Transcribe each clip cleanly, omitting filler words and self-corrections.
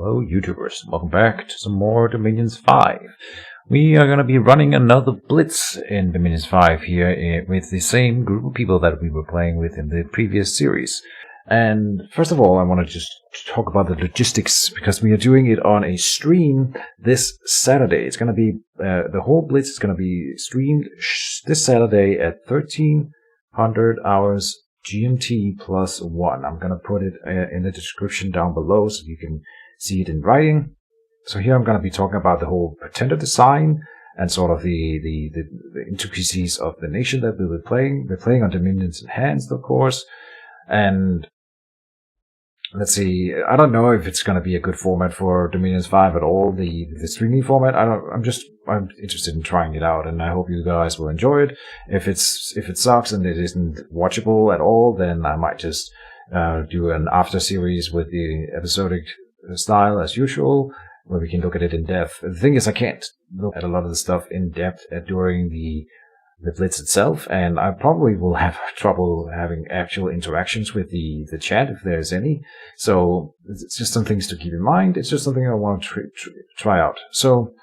Hello YouTubers, welcome back to some more Dominions 5. We are going to be running another Blitz in Dominions 5 here with the same group of people that we were playing with in the previous series. And first of all, I want to just talk about the logistics, because we are doing it on a stream this Saturday. It's going to be, the whole Blitz is going to be streamed this Saturday at 1300 hours GMT plus 1. I'm going to put it in the description down below so you can see it in writing. So here I'm going to be talking about the whole pretender design and sort of the intricacies of the nation that we'll be playing. We're playing on Dominions Enhanced, of course. And let's see, I don't know if it's going to be a good format for Dominions 5 at all, the streaming format. I'm interested in trying it out, and I hope you guys will enjoy it. If it sucks and it isn't watchable at all, then I might just do an after series with the episodic style as usual, where we can look at it in depth. The thing is, I can't look at a lot of the stuff in depth during the Blitz itself, and I probably will have trouble having actual interactions with the chat if there's any. So it's just some things to keep in mind. It's just something I want to try out. So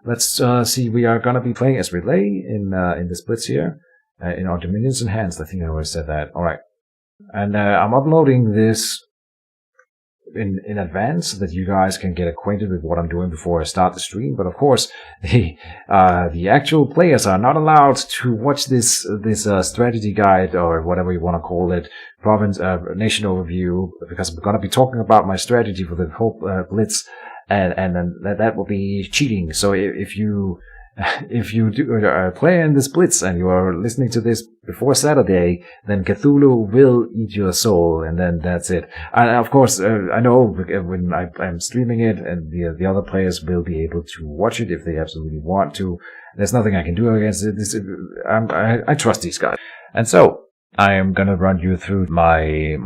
let's see. We are going to be playing as Relay in this Blitz here in our Dominions Enhanced. I think I already said that. All right, and I'm uploading this in advance so that you guys can get acquainted with what I'm doing before I start the stream. But of course, the actual players are not allowed to watch this strategy guide, or whatever you want to call it, nation overview, because I'm going to be talking about my strategy for the whole Blitz, and then that will be cheating. So if you do play in this Blitz and you are listening to this before Saturday, then Cthulhu will eat your soul, and then that's it. And of course, I know when I'm streaming it, and the other players will be able to watch it if they absolutely want to. There's nothing I can do against it. I trust these guys. And so, I am going to run you through my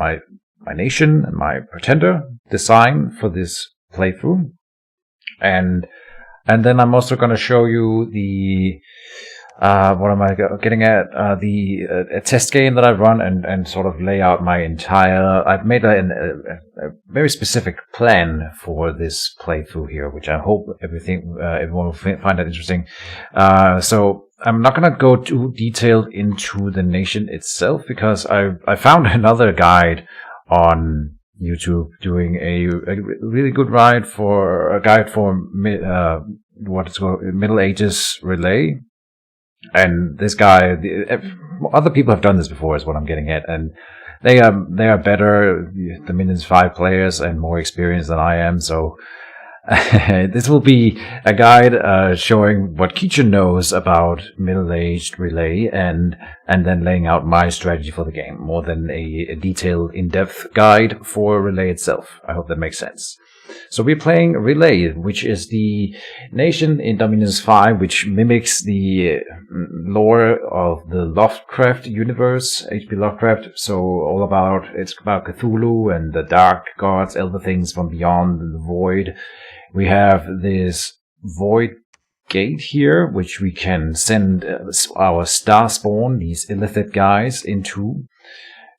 nation and my pretender design for this playthrough. And then I'm also going to show you the, what am I getting at? A test game that I run and sort of lay out my entire, I've made a very specific plan for this playthrough here, which I hope everyone will find that interesting. So I'm not going to go too detailed into the nation itself, because I found another guide on YouTube doing a really good guide for what it's called, Middle Ages Relay. And this guy, other people have done this before, is what I'm getting at, and they are better Dominions 5 players and more experienced than I am. So this will be a guide showing what Keejchen knows about middle-aged Relay, and then laying out my strategy for the game, more than a detailed, in-depth guide for Relay itself. I hope that makes sense. So we're playing Relay, which is the nation in Dominions 5, which mimics the lore of the Lovecraft universe, H.P. Lovecraft. So it's about Cthulhu and the dark gods, elder things from beyond the void. We have this void gate here, which we can send our star spawn, these illithid guys, into,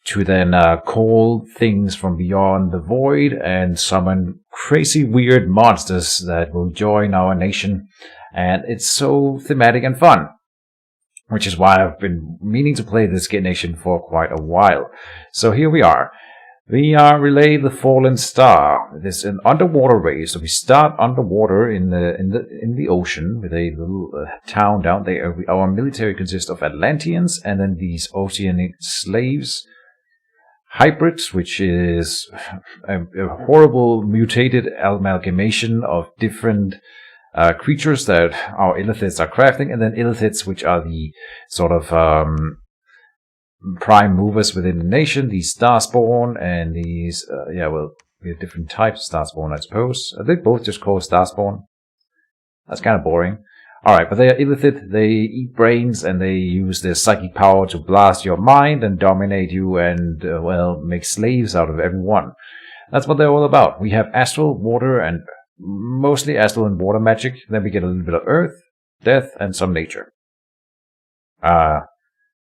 to then call things from beyond the void and summon crazy weird monsters that will join our nation. And it's so thematic and fun, which is why I've been meaning to play this nation for quite a while. So here we are. We are Relay the Fallen Star. It is an underwater race, so we start underwater in the ocean with a little town down there. Our military consists of Atlanteans and then these oceanic slaves, hybrids, which is a horrible mutated amalgamation of different creatures that our illithids are crafting, and then illithids, which are the sort of prime movers within the nation, these Starspawn, and these, we have different types of Starspawn, I suppose. Are they both just called Starspawn? That's kind of boring. Alright, but they are illithid, they eat brains, and they use their psychic power to blast your mind and dominate you and, make slaves out of everyone. That's what they're all about. We have astral, water, and mostly astral and water magic. Then we get a little bit of earth, death, and some nature.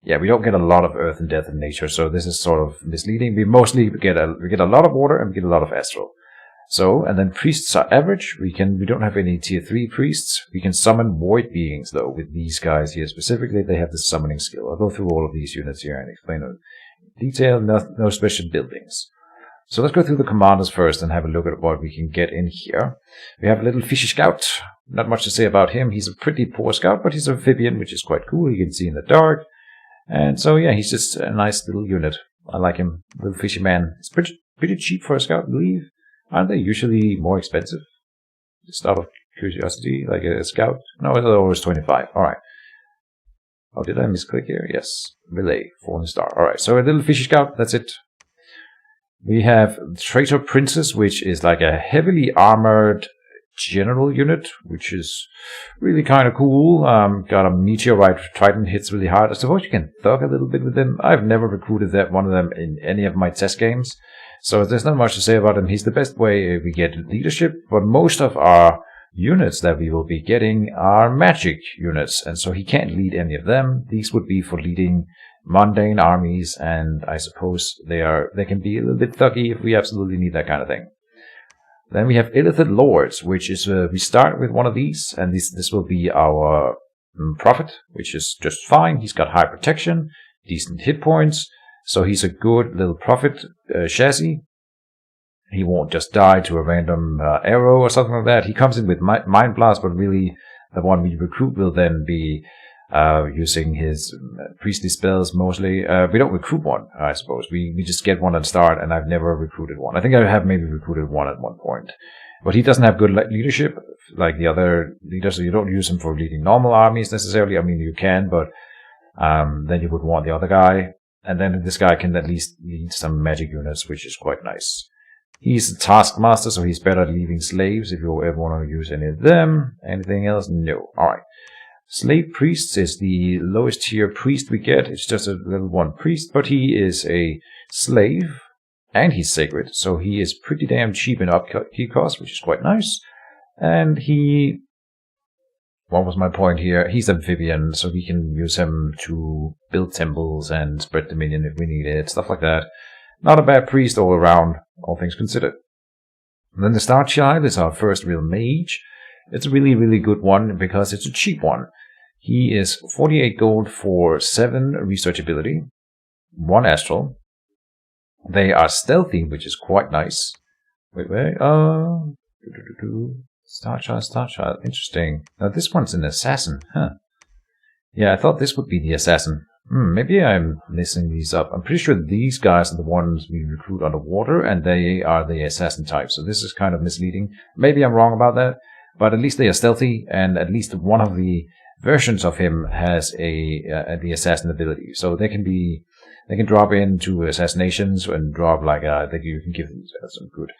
Yeah, we don't get a lot of earth and death and nature, so this is sort of misleading. We mostly get a lot of water and we get a lot of astral. So, and then priests are average. We don't have any tier 3 priests. We can summon void beings though with these guys here specifically. They have the summoning skill. I'll go through all of these units here and explain in detail. No special buildings. So let's go through the commanders first and have a look at what we can get in here. We have a little fishy scout. Not much to say about him. He's a pretty poor scout, but he's an amphibian, which is quite cool. You can see in the dark. And so yeah, he's just a nice little unit. I like him. Little fishy man. It's pretty cheap for a scout, I believe. Aren't they usually more expensive? Just out of curiosity, like a scout? No, it's always 25. Alright. Oh, did I misclick here? Yes. Relay, 4 star. Alright, so a little fishy scout, that's it. We have Traitor Princess, which is like a heavily armored general unit, which is really kind of cool. Got a meteorite trident, hits really hard. I suppose you can thug a little bit with them. I've never recruited one of them in any of my test games, so there's not much to say about him. He's the best way we get leadership, but most of our units that we will be getting are magic units, and so he can't lead any of them. These would be for leading mundane armies, and I suppose they can be a little bit thuggy if we absolutely need that kind of thing. Then we have Illithid Lords, which is we start with one of these, and this will be our prophet, which is just fine. He's got high protection, decent hit points, so he's a good little prophet chassis. He won't just die to a random arrow or something like that. He comes in with Mind Blast, but really the one we recruit will then be using his priestly spells mostly. We don't recruit one, I suppose. We just get one at the start, and I've never recruited one. I think I have maybe recruited one at one point. But he doesn't have good leadership like the other leaders, so you don't use him for leading normal armies necessarily. I mean, you can, but then you would want the other guy. And then this guy can at least lead some magic units, which is quite nice. He's a taskmaster, so he's better at leaving slaves if you ever want to use any of them. Anything else? No. Alright. Slave Priests is the lowest tier priest we get. It's just a level 1 priest, but he is a slave, and he's sacred, so he is pretty damn cheap in upkeep cost, which is quite nice. And what was my point here? He's amphibian, so we can use him to build temples and spread dominion if we need it, stuff like that. Not a bad priest all around, all things considered. And then the Star Child is our first real mage. It's a really, really good one because it's a cheap one. He is 48 gold for 7 research ability, 1 astral. They are stealthy, which is quite nice. Wait. Star Child. Interesting. Now this one's an assassin, huh? Yeah, I thought this would be the assassin. Maybe I'm messing these up. I'm pretty sure these guys are the ones we recruit underwater, and they are the assassin type. So this is kind of misleading. Maybe I'm wrong about that, but at least they are stealthy, and at least one of the versions of him has the assassin ability. So they can drop into assassinations and drop like you can give them some good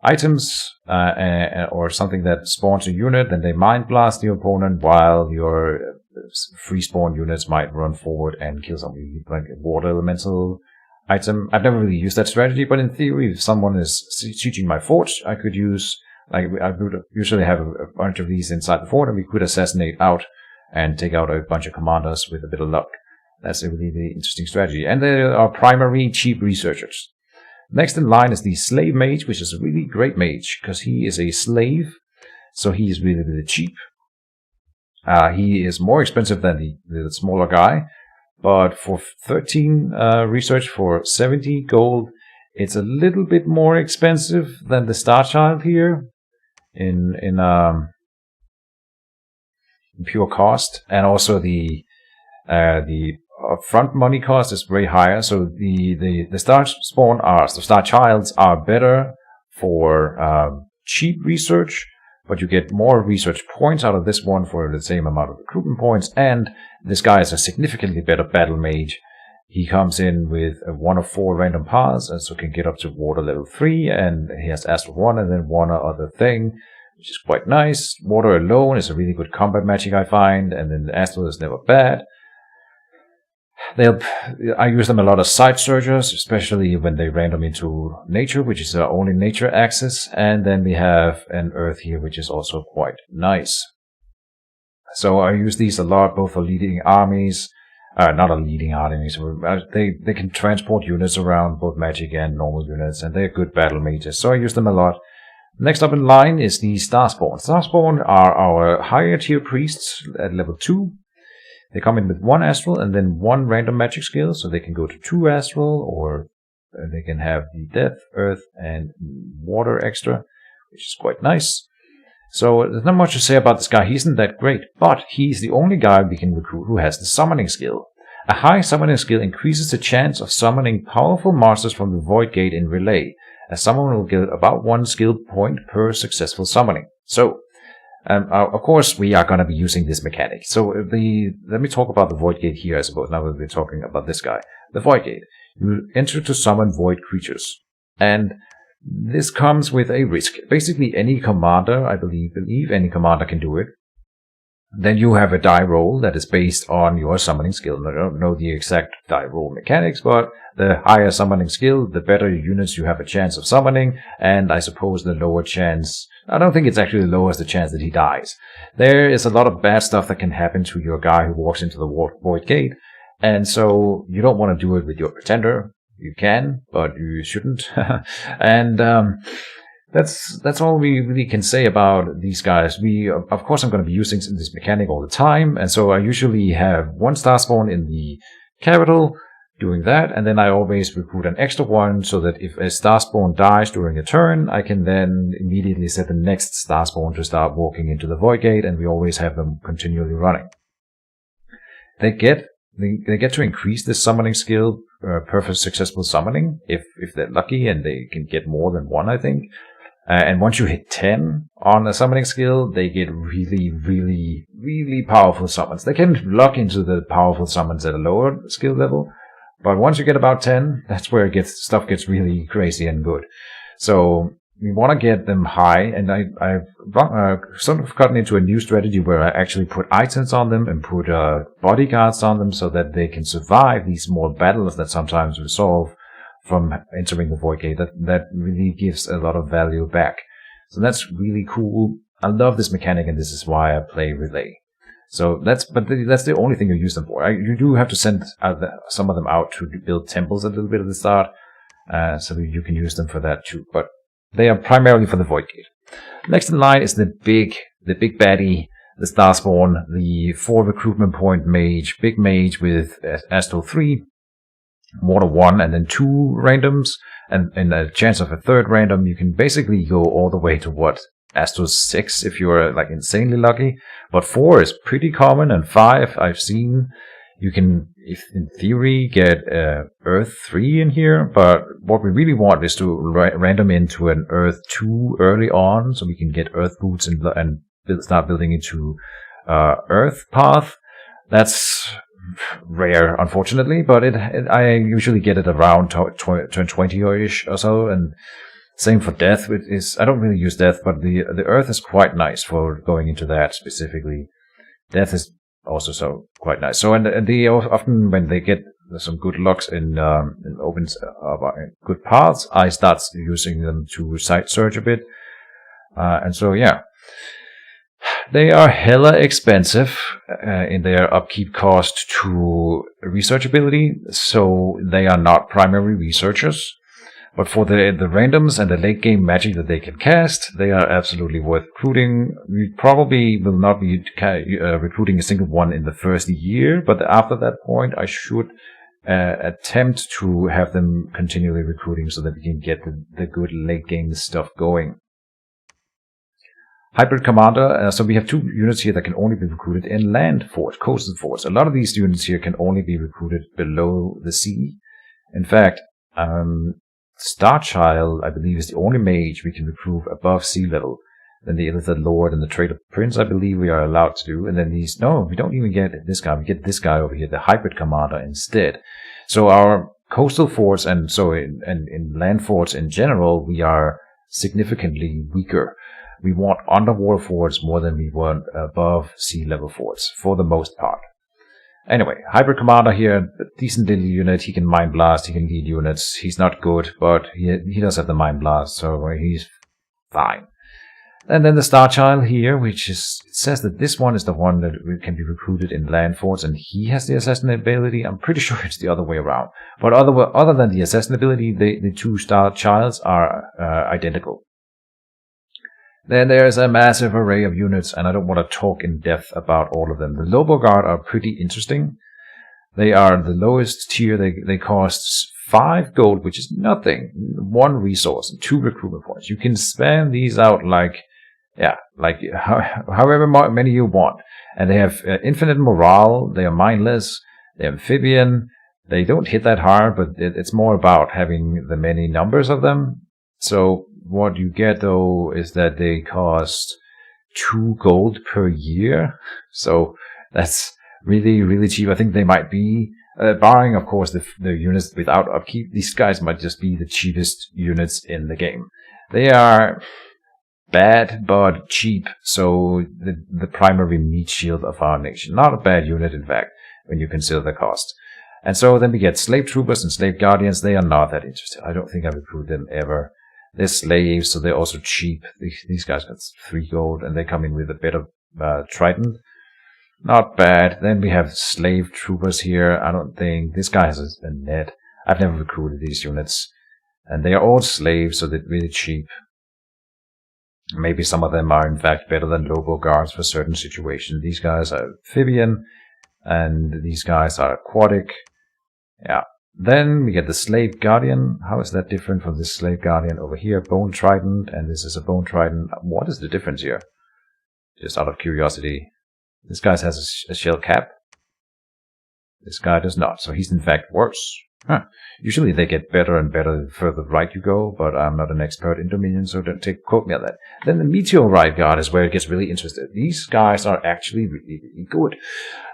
items or something that spawns a unit, then they mind blast the opponent while your free spawn units might run forward and kill somebody, like a water elemental item. I've never really used that strategy, but in theory, if someone is sieging my fort, I could use, I would usually have a bunch of these inside the fort, and we could assassinate out and take out a bunch of commanders with a bit of luck. That's a really, really interesting strategy. And they are primary cheap researchers. Next in line is the Slave Mage, which is a really great mage, because he is a slave, so he is really, really cheap. He is more expensive than the smaller guy, but for 13 research for 70 gold, it's a little bit more expensive than the Star Child here in pure cost, and also the upfront money cost is way higher. So the Star Childs are better for cheap research, but you get more research points out of this one for the same amount of recruitment points, and this guy is a significantly better battle mage. He comes in with 1 of 4 random paths, and so can get up to water level 3, and he has Astral 1 and then 1 other thing, which is quite nice. Water alone is a really good combat magic, I find, and then the Astral is never bad. I use them a lot as side searchers, especially when they random into nature, which is our only nature axis. And then we have an earth here, which is also quite nice. So I use these a lot, both for leading armies. Not a leading armies. They can transport units around, both magic and normal units, and they're good battle mages. So I use them a lot. Next up in line is the Starspawn. Starspawn are our higher tier priests at level 2. They come in with 1 astral and then 1 random magic skill, so they can go to 2 astral, or they can have the death, earth, and water extra, which is quite nice. So there's not much to say about this guy. He isn't that great, but he's the only guy we can recruit who has the summoning skill. A high summoning skill increases the chance of summoning powerful monsters from the Void Gate in relay. A summoner will get about 1 skill point per successful summoning. So, of course, we are going to be using this mechanic. So let me talk about the Void Gate here, I suppose, now that we're talking about this guy. The Void Gate. You enter to summon void creatures. And this comes with a risk. Basically, any commander, I believe any commander can do it. Then you have a die roll that is based on your summoning skill. I don't know the exact die roll mechanics, but the higher summoning skill, the better units you have a chance of summoning, and I suppose the lower chance... I don't think it's actually lowers the chance that he dies. There is a lot of bad stuff that can happen to your guy who walks into the Void Gate, and so you don't want to do it with your pretender. You can, but you shouldn't. And that's all we really can say about these guys. Of course, I'm going to be using this mechanic all the time, and so I usually have 1 Starspawn in the capital doing that, and then I always recruit an extra one so that if a Starspawn dies during a turn, I can then immediately set the next Starspawn to start walking into the Void Gate, and we always have them continually running. They get to increase the summoning skill per successful summoning if they're lucky, and they can get more than 1, I think. And once you hit 10 on a summoning skill, they get really, really, really powerful summons. They can lock into the powerful summons at a lower skill level, but once you get about 10, that's where stuff gets really crazy and good. So we want to get them high, and I've sort of gotten into a new strategy where I actually put items on them and put bodyguards on them so that they can survive these small battles that sometimes resolve from entering the Void Gate. That really gives a lot of value back. So that's really cool. I love this mechanic, and this is why I play Relay. So that's the only thing you use them for. You do have to send some of them out to build temples a little bit at the start, so you can use them for that too. But they are primarily for the Void Gate. Next in line is the big baddie, the Starspawn, the 4 recruitment point mage, big mage with Astral 3, Water 1, and then 2 randoms, and a chance of a 3rd random. You can basically go all the way to Astral 6 if you're like insanely lucky, but 4 is pretty common, and 5 I've seen. You can, if in theory, get Earth 3 in here, but what we really want is to random into an Earth 2 early on, so we can get Earth boots and start building into Earth path. That's rare, unfortunately, but I usually get it around turn 20-ish or so, and same for Death. I don't really use Death, but the Earth is quite nice for going into that specifically. Death is also quite nice. So and they often, when they get some good lucks in opens good paths, I start using them to site search a bit, and so yeah. They are hella expensive in their upkeep cost to research ability, so they are not primary researchers. But for the randoms and the late game magic that they can cast, they are absolutely worth recruiting. We probably will not be recruiting a single one in the first year, but after that point I should attempt to have them continually recruiting so that we can get the good late game stuff going. Hybrid Commander, so we have 2 units here that can only be recruited in land forts, coastal forts. A lot of these units here can only be recruited below the sea. In fact, Starchild, I believe, is the only mage we can recruit above sea level. Then the Illithid Lord and the Traitor Prince, I believe we are allowed to do. And then we don't even get this guy. We get this guy over here, the Hybrid Commander, instead. So our coastal forts and so in land forts in general, we are significantly weaker. We want underwater forts more than we want above sea level forts, for the most part. Anyway, Hybrid Commander here, a decent little unit. He can Mind Blast, he can lead units. He's not good, but he does have the Mind Blast, so he's fine. And then the Starchild here, which is, it says that this one is the one that can be recruited in land forts, and he has the assassin ability. I'm pretty sure it's the other way around. But other than the assassin ability, the 2 Starchilds are identical. Then there's a massive array of units, and I don't want to talk in depth about all of them. The Lobo Guard are pretty interesting. They are the lowest tier. They cost 5 gold, which is nothing. 1 resource and 2 recruitment points. You can spam these out however many you want. And they have infinite morale. They are mindless. They're amphibian. They don't hit that hard, but it's more about having the many numbers of them. So what you get, though, is that they cost 2 gold per year. So that's really, really cheap. I think they might be, barring, of course, the units without upkeep, these guys might just be the cheapest units in the game. They are bad, but cheap. So the primary meat shield of our nation. Not a bad unit, in fact, when you consider the cost. And so then we get slave troopers and slave guardians. They are not that interesting. I don't think I recruit them ever. They're slaves, so they're also cheap. These guys got 3 gold, and they come in with a bit of trident. Not bad. Then we have slave troopers here. I don't think this guy has a net. I've never recruited these units, and they are all slaves, so they're really cheap. Maybe some of them are in fact better than Lobo Guards for certain situations. These guys are amphibian, and these guys are aquatic. Yeah. Then we get the Slave Guardian. How is that different from this Slave Guardian over here? Bone Trident, and this is a Bone Trident. What is the difference here? Just out of curiosity. This guy has a shell cap. This guy does not, so he's in fact worse. Huh. Usually they get better and better the further right you go, but I'm not an expert in Dominion, so don't quote me on that. Then the Meteorite Guard is where it gets really interesting. These guys are actually really, really good.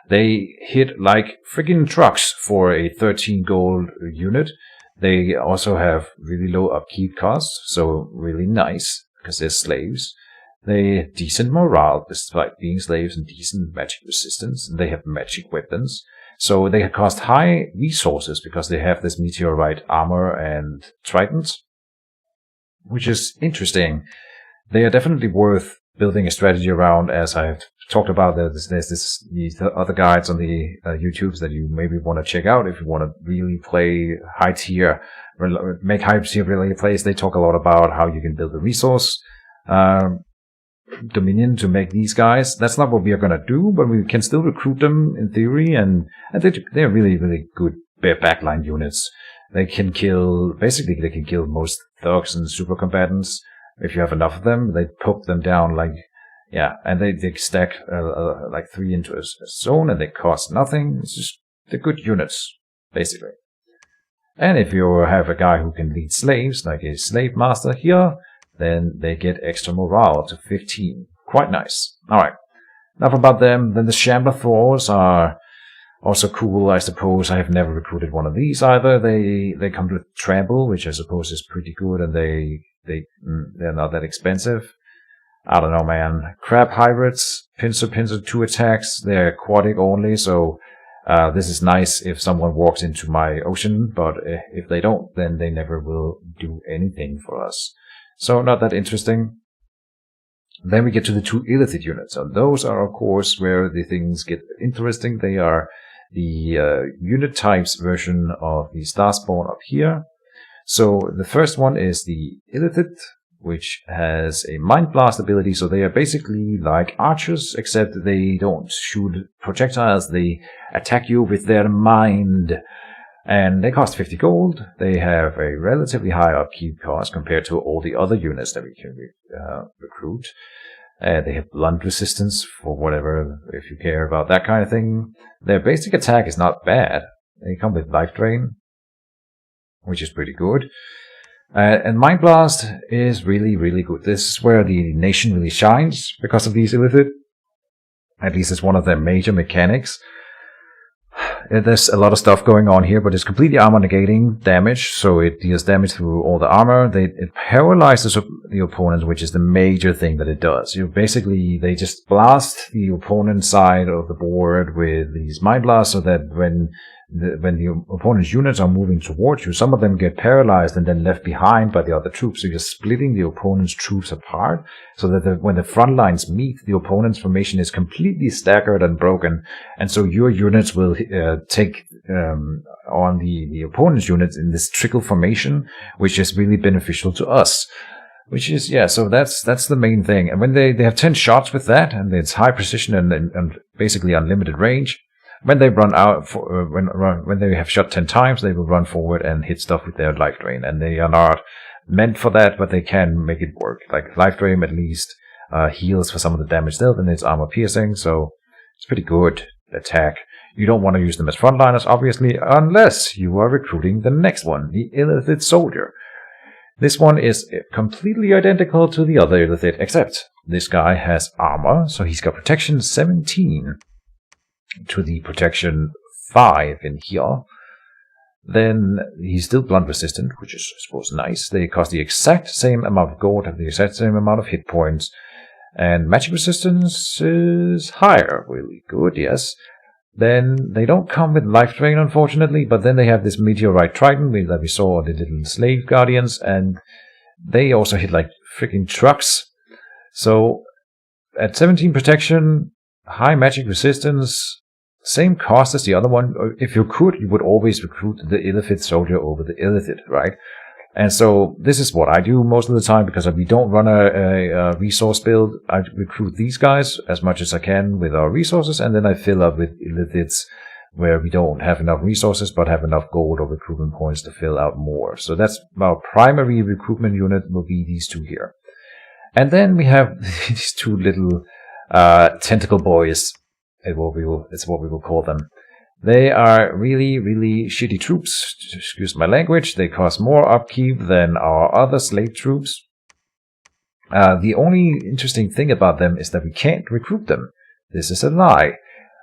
They hit like friggin' trucks for a 13 gold unit. They also have really low upkeep costs, so really nice, because they're slaves. They have decent morale, despite being slaves, and decent magic resistance, and they have magic weapons. So they cost high resources because they have this meteorite armor and tridents, which is interesting. They are definitely worth building a strategy around, as I've talked about. There's these other guides on the YouTubes that you maybe want to check out if you want to really play high tier, make high tier related plays. They talk a lot about how you can build a resource Dominion to make these guys. That's not what we are going to do, but we can still recruit them in theory, and they're really, really good backline units. They can kill most thugs and super combatants. If you have enough of them, they poke them down and they stack like 3 into a zone, and they cost nothing. It's just, they're good units, basically. And if you have a guy who can lead slaves, like a slave master here, then they get extra morale to 15. Quite nice. Alright, enough about them. Then the Shambler Thors are also cool, I suppose. I have never recruited one of these either. They come with Trample, which I suppose is pretty good, and they're not that expensive. I don't know, man. Crab Hybrids, Pincer 2 attacks. They're aquatic only, so this is nice if someone walks into my ocean, but if they don't, then they never will do anything for us. So not that interesting. Then we get to the 2 Illithid units. And those are, of course, where the things get interesting. They are the unit types version of the Starspawn up here. So the first one is the Illithid, which has a Mind Blast ability. So they are basically like archers, except they don't shoot projectiles. They attack you with their mind. And they cost 50 gold. They have a relatively high upkeep cost compared to all the other units that we can recruit. They have blunt resistance for whatever, if you care about that kind of thing. Their basic attack is not bad. They come with life drain, which is pretty good. And Mind Blast is really, really good. This is where the nation really shines because of these Illithid. At least it's one of their major mechanics. There's a lot of stuff going on here, but it's completely armor negating damage, so it deals damage through all the armor. It paralyzes the opponents, which is the major thing that it does. They just blast the opponent's side of the board with these Mind Blasts, so that when the opponent's units are moving towards you, some of them get paralyzed and then left behind by the other troops. So you're splitting the opponent's troops apart, so that when the front lines meet, the opponent's formation is completely staggered and broken, and so your units will take on the opponent's units in this trickle formation, which is really beneficial to us. Which is, yeah, so that's the main thing. And when they have 10 shots with that, and it's high precision and basically unlimited range, when they run out, when they have shot 10 times, they will run forward and hit stuff with their life drain. And they are not meant for that, but they can make it work. Like, life drain at least heals for some of the damage dealt, and it's armor piercing, so it's pretty good attack. You don't want to use them as frontliners, obviously, unless you are recruiting the next one, the Illithid Soldier. This one is completely identical to the other Illithid, except this guy has armor, so he's got protection 17 to the protection 5 in here. Then he's still blunt resistant, which is, I suppose, nice. They cost the exact same amount of gold, have the exact same amount of hit points, and magic resistance is higher. Really good, yes. Then they don't come with life drain, unfortunately, but then they have this meteorite trident that we saw the little slave guardians, and they also hit like freaking trucks. So at 17 protection, high magic resistance, same cost as the other one. If you could, you would always recruit the Illithid Soldier over the Illithid, right? And so this is what I do most of the time, because we don't run a resource build. I recruit these guys as much as I can with our resources, and then I fill up with Illithids where we don't have enough resources but have enough gold or recruitment points to fill out more. So that's our primary recruitment unit, will be these two here. And then we have these two little tentacle boys, it's what we will call them. They are really, really shitty troops. Excuse my language. They cost more upkeep than our other slave troops. The only interesting thing about them is that we can't recruit them. This is a lie.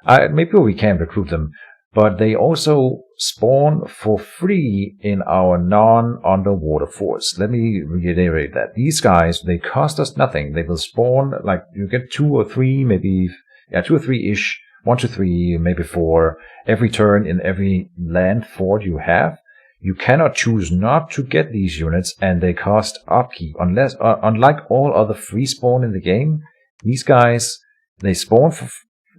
Maybe we can recruit them, but they also spawn for free in our non-underwater force. Let me reiterate that. These guys, they cost us nothing. They will spawn, like, you get 2 or 3, maybe, 2 or 3-ish. 1 to 3, maybe 4, every turn in every land fort you have. You cannot choose not to get these units, and they cost upkeep. Unlike all other free spawn in the game, these guys, they spawn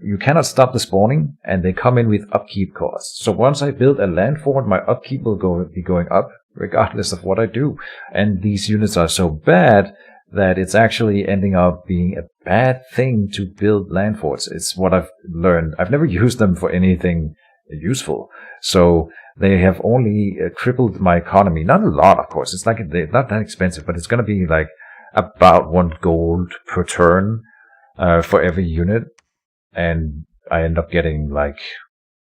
you cannot stop the spawning, and they come in with upkeep costs. So once I build a land fort, my upkeep will be going up, regardless of what I do. And these units are so bad that it's actually ending up being a bad thing to build land forts. It's what I've learned. I've never used them for anything useful. So they have only crippled my economy. Not a lot, of course. It's like they're not that expensive, but it's going to be like about 1 gold per turn for every unit. And I end up getting, like,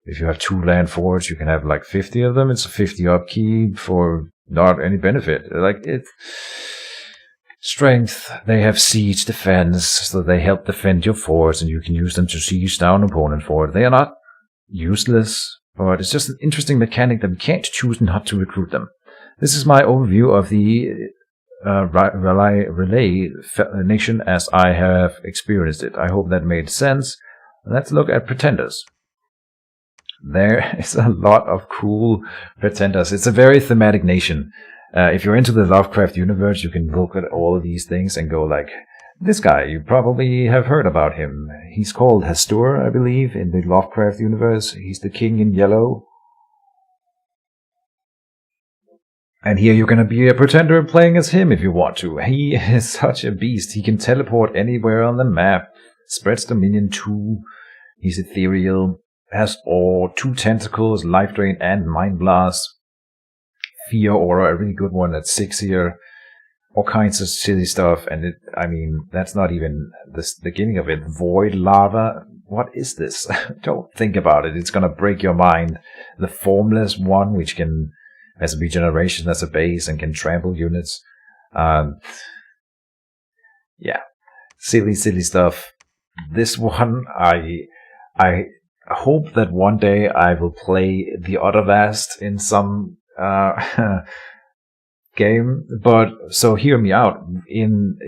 if you have 2 land forts, you can have like 50 of them. It's a 50 upkeep for not any benefit. Like, it... Strength, they have siege defense, so they help defend your forts, and you can use them to siege down an opponent fort. They are not useless, but it's just an interesting mechanic that we can't choose not to recruit them. This is my overview of the Relay Nation as I have experienced it. I hope that made sense. Let's look at pretenders. There is a lot of cool pretenders. It's a very thematic nation. If you're into the Lovecraft universe, you can look at all of these things and go like, this guy, you probably have heard about him. He's called Hastur, I believe, in the Lovecraft universe. He's the king in yellow. And here you're going to be a pretender playing as him if you want to. He is such a beast. He can teleport anywhere on the map. Spreads dominion 2. He's ethereal. Has 2 tentacles, life drain, and mind blast. Fear aura, a really good one at 6 here. All kinds of silly stuff, and that's not even the beginning of it. Void lava, what is this? Don't think about it, it's gonna break your mind. The formless one, which has a regeneration as a base and can trample units. Yeah, silly stuff. This one, I hope that one day I will play the Other Vast in some game, but so hear me out. In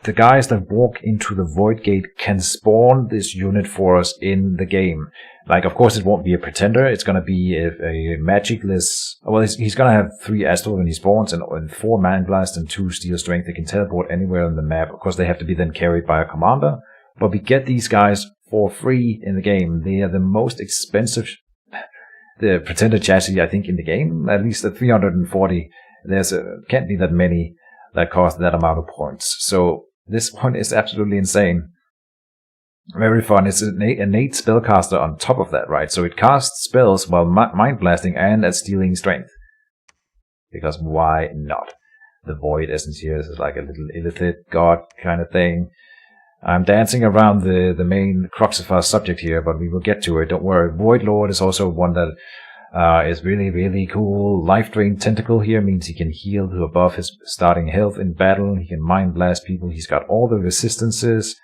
the guys that walk into the Void Gate can spawn this unit for us in the game. Like, of course, it won't be a pretender. It's gonna be a magicless. Well, he's gonna have 3 astral when he spawns, and 4 man blast and 2 steel strength. They can teleport anywhere on the map. Of course, they have to be then carried by a commander. But we get these guys for free in the game. They are the most expensive. The pretender chassis, I think, in the game, at least at 340. Can't be that many. that cost that amount of points. So this one is absolutely insane. Very fun. It's an innate spellcaster on top of that, right? So it casts spells while mind blasting and at stealing strength. Because why not? The void essence here is like a little illithid god kind of thing. I'm dancing around the main crux of our subject here, but we will get to it. Don't worry. Void Lord is also one that is really, really cool. Life Drain Tentacle here means he can heal to above his starting health in battle. He can mind blast people. He's got all the resistances.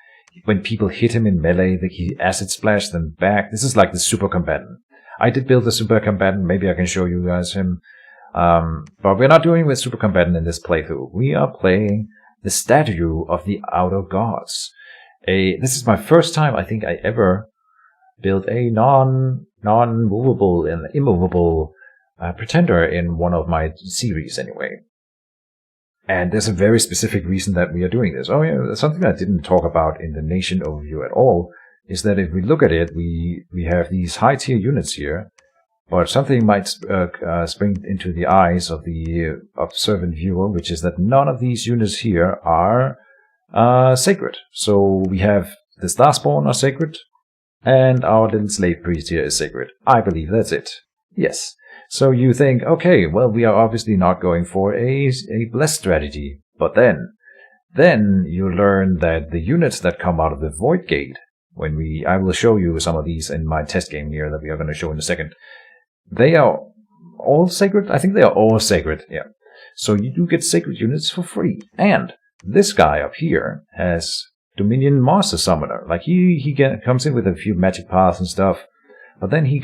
When people hit him in melee, he acid splash them back. This is like the super combatant. I did build the super combatant. Maybe I can show you guys him. But we're not doing with super combatant in this playthrough. We are playing the Statue of the Outer Gods. This is my first time I think I ever built a non-movable and immovable pretender in one of my series anyway. And there's a very specific reason that we are doing this. Oh yeah, something I didn't talk about in the nation overview at all is that if we look at it, we have these high tier units here, but something might spring into the eyes of the observant viewer, which is that none of these units here are sacred. So we have the Starspawn are sacred, and our little slave priest here is sacred. I believe that's it. Yes. So you think, okay, well, we are obviously not going for a blessed strategy. But then you learn that the units that come out of the Void Gate, I will show you some of these in my test game here that we are going to show in a second. They are all sacred? I think they are all sacred, yeah. So you do get sacred units for free. And this guy up here has Dominion Master Summoner. Like he comes in with a few magic paths and stuff. But then he's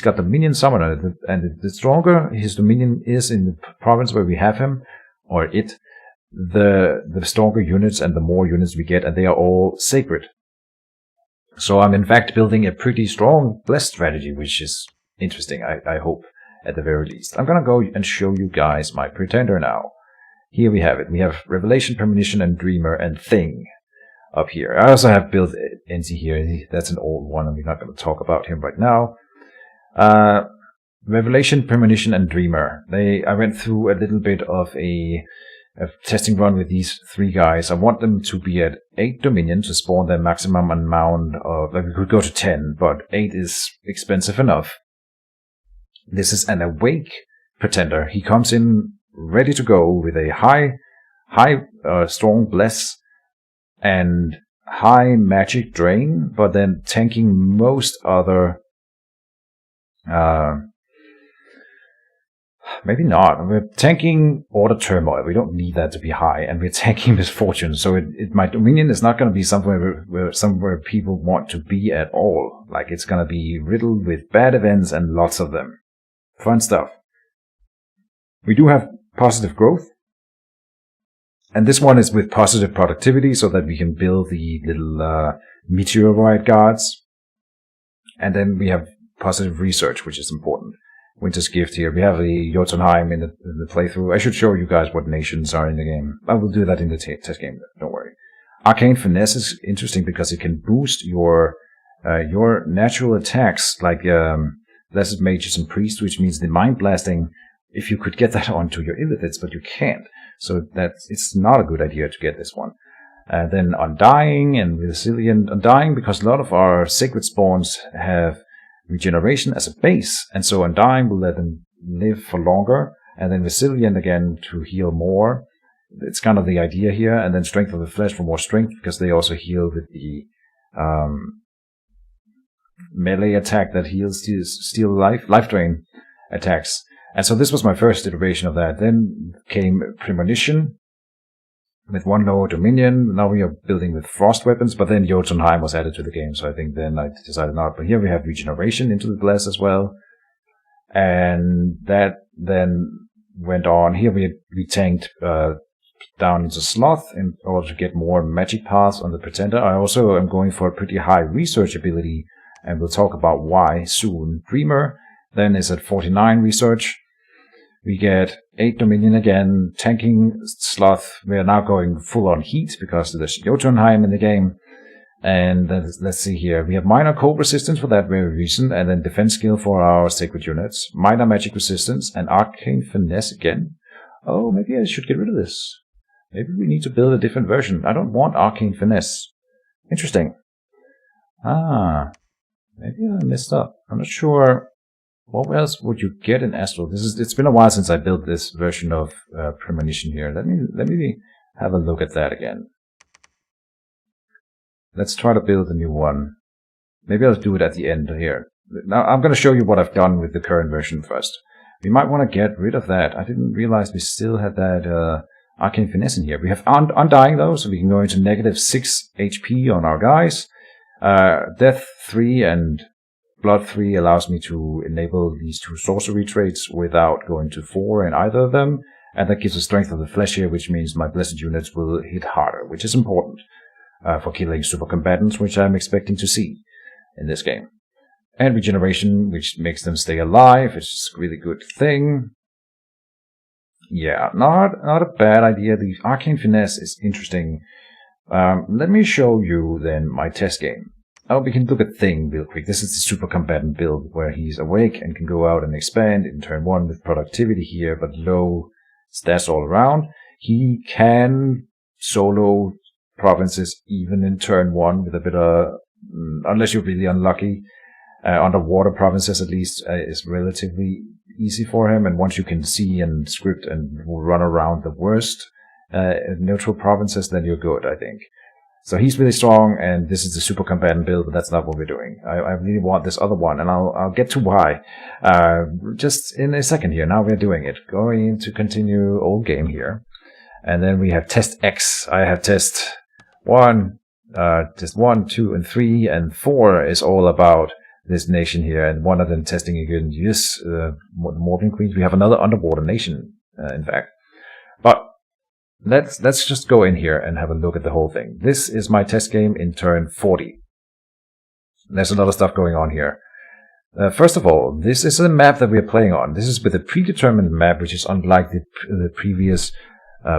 got Dominion Summoner, and the stronger his Dominion is in the province where we have him, or it, the stronger units and the more units we get, and they are all sacred. So I'm in fact building a pretty strong blessed strategy, which is interesting, I hope, at the very least. I'm gonna go and show you guys my pretender now. Here we have it. We have Revelation, Premonition, and Dreamer, and Thing up here. I also have built NC here. That's an old one, and we're not going to talk about him right now. Revelation, Premonition, and Dreamer. I went through a little bit of a testing run with these three guys. I want them to be at 8 Dominion to spawn their maximum amount of... Like we could go to 10, but 8 is expensive enough. This is an Awake Pretender. He comes in ready to go with a high strong Bless and high magic drain, but then tanking most other... maybe not. We're tanking Order Turmoil. We don't need that to be high, and we're tanking Misfortune. So my Dominion is not going to be somewhere people want to be at all. Like, it's going to be riddled with bad events and lots of them. Fun stuff. We do have positive growth. And this one is with positive productivity, so that we can build the little meteoroid guards. And then we have positive research, which is important. Winter's Gift here. We have the Jotunheim in the playthrough. I should show you guys what nations are in the game. I will do that in the test game, don't worry. Arcane Finesse is interesting because it can boost your natural attacks, like Blessed Mages and Priests, which means the Mind Blasting, if you could get that onto your Illithids, but you can't. So it's not a good idea to get this one. Then Undying and Resilient. Undying, because a lot of our sacred spawns have regeneration as a base, and so Undying will let them live for longer, and then Resilient again to heal more. It's kind of the idea here. And then Strength of the Flesh for more strength, because they also heal with the melee attack that heals steal life drain attacks. And so this was my first iteration of that. Then came Premonition with 1 lower Dominion. Now we are building with Frost weapons, but then Jotunheim was added to the game, so I think then I decided not. But here we have Regeneration into the Bless as well. And that then went on. Here we tanked down into Sloth in order to get more magic paths on the Pretender. I also am going for a pretty high research ability, and we'll talk about why soon. Dreamer then is at 49 research. We get 8 Dominion again, tanking Sloth. We are now going full on heat because there's Jotunheim in the game. And let's see here. We have minor cold resistance for that very reason, and then defense skill for our sacred units, minor magic resistance, and arcane finesse again. Oh, maybe I should get rid of this. Maybe we need to build a different version. I don't want Arcane Finesse. Interesting. Maybe I messed up. I'm not sure. What else would you get in Astral? It's been a while since I built this version of Premonition here. Let me have a look at that again. Let's try to build a new one. Maybe I'll do it at the end here. Now I'm going to show you what I've done with the current version first. We might want to get rid of that. I didn't realize we still had that Arcane Finesse in here. We have Undying though, so we can go into -6 HP on our guys. Death 3 and Blood 3 allows me to enable these 2 sorcery traits without going to 4 in either of them. And that gives a Strength of the Flesh here, which means my blessed units will hit harder, which is important for killing super combatants, which I'm expecting to see in this game. And Regeneration, which makes them stay alive, which is a really good thing. Yeah, not a bad idea. The Arcane Finesse is interesting. Let me show you then my test game. Oh, we can look at Thing real quick. This is the super combatant build where he's awake and can go out and expand in turn 1 with productivity here, but low stats all around. He can solo provinces even in turn 1 with a bit of, unless you're really unlucky. Underwater provinces at least is relatively easy for him, and once you can see and script and run around the worst neutral provinces, then you're good, I think. So he's really strong, and this is the super combatant build, but that's not what we're doing. I really want this other one, and I'll get to why just in a second here. Now we're doing it. Going to continue old game here. And then we have test X. I have test 1, test 1, 2, and 3, and 4 is all about this nation here, and one of them testing against the Morgan Queens. We have another underwater nation, in fact. But let's just go in here and have a look at the whole thing. This is my test game in turn 40. There's a lot of stuff going on here. First of all, this is a map that we are playing on. This is with a predetermined map, which is unlike the previous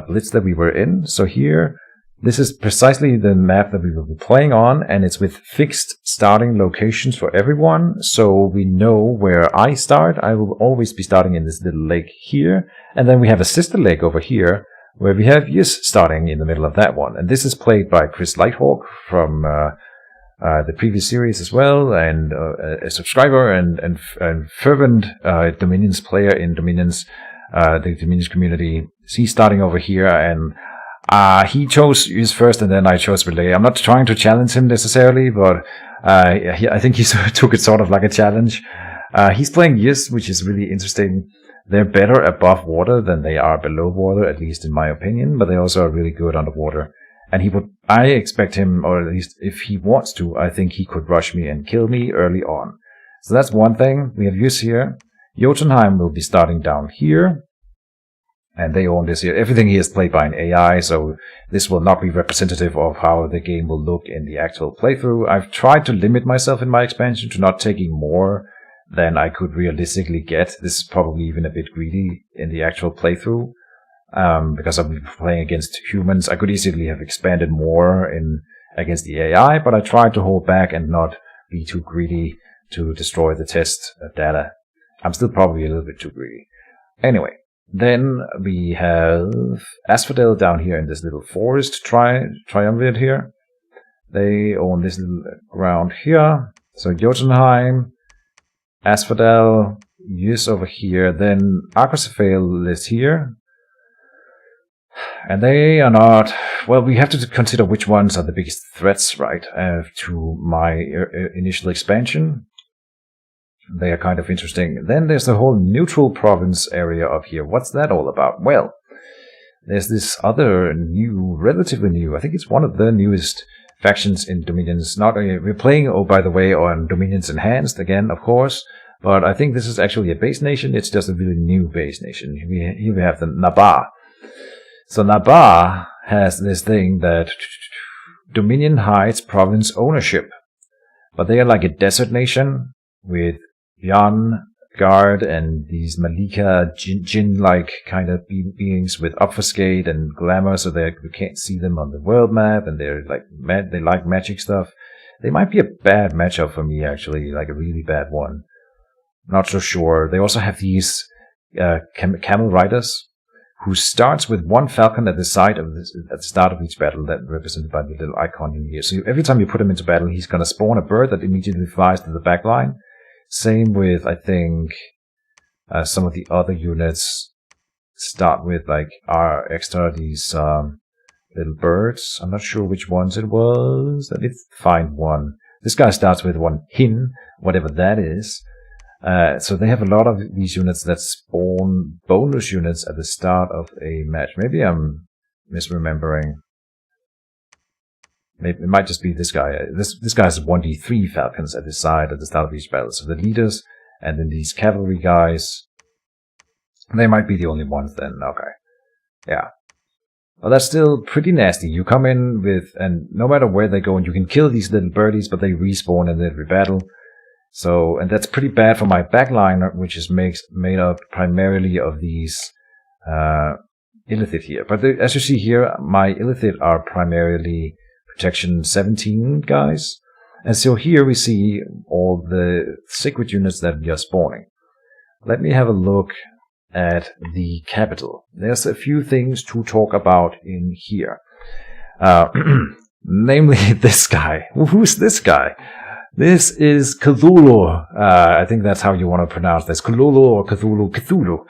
Blitz that we were in. So here, this is precisely the map that we will be playing on, and it's with fixed starting locations for everyone. So we know where I start. I will always be starting in this little lake here. And then we have a sister lake over here, where we have Yus starting in the middle of that one. And this is played by Chris Lighthawk from the previous series as well, and a subscriber and fervent Dominions player in Dominions, the Dominions community. He's starting over here, and he chose Yus first, and then I chose Relay. I'm not trying to challenge him necessarily, but I think he took it sort of like a challenge. He's playing Yus, which is really interesting. They're better above water than they are below water, at least in my opinion, but they also are really good underwater. And I expect him, or at least if he wants to, I think he could rush me and kill me early on. So that's one thing. We have Yus here. Jotunheim will be starting down here. And they own this here. Everything here is played by an AI, so this will not be representative of how the game will look in the actual playthrough. I've tried to limit myself in my expansion to not taking more than I could realistically get. This is probably even a bit greedy in the actual playthrough, because I'll be playing against humans. I could easily have expanded more against the AI, but I tried to hold back and not be too greedy to destroy the test data. I'm still probably a little bit too greedy. Anyway, then we have Asphodel down here in this little forest triumvirate here. They own this little ground here. So Jotunheim, Asphodel, Yus over here, then Arcocephale is here. And they are not, well, we have to consider which ones are the biggest threats, right, to my initial expansion. They are kind of interesting. Then there's the whole neutral province area up here. What's that all about? Well, there's this other new, relatively new, I think it's one of the newest factions in Dominions. We're playing, oh, by the way, on Dominions Enhanced again, of course. But I think this is actually a base nation. It's just a really new base nation. Here we have the Nabar. So Nabar has this thing that Dominion hides province ownership. But they are like a desert nation with Yan, Guard, and these Malika Jinn-like kind of beings with obfuscate and glamour, so that we can't see them on the world map, and they're like they like magic stuff. They might be a bad matchup for me, actually, like a really bad one. Not so sure. They also have these camel riders who starts with one falcon at the side of at the start of each battle, that represented by the little icon in here. So every time you put him into battle, he's going to spawn a bird that immediately flies to the back line. Same with, I think, some of the other units start with like these little birds. I'm not sure which ones it was. Let me find one. This guy starts with one hin, whatever that is. So they have a lot of these units that spawn bonus units at the start of a match. Maybe I'm misremembering. Maybe it might just be this guy. This guy has 1d3 falcons at his side at the start of each battle. So the leaders and then these cavalry guys, they might be the only ones then. Okay. Yeah. Well, that's still pretty nasty. You come in with, and no matter where they go, and you can kill these little birdies, but they respawn in every battle. So, and that's pretty bad for my backline, which is made up primarily of these Illithid here. But as you see here, my Illithid are primarily protection 17 guys. And so here we see all the sacred units that we are spawning. Let me have a look at the capital. There's a few things to talk about in here. Namely this guy. Who's this guy? This is Cthulhu. I think that's how you want to pronounce this. Cthulhu or Cthulhu. Cthulhu.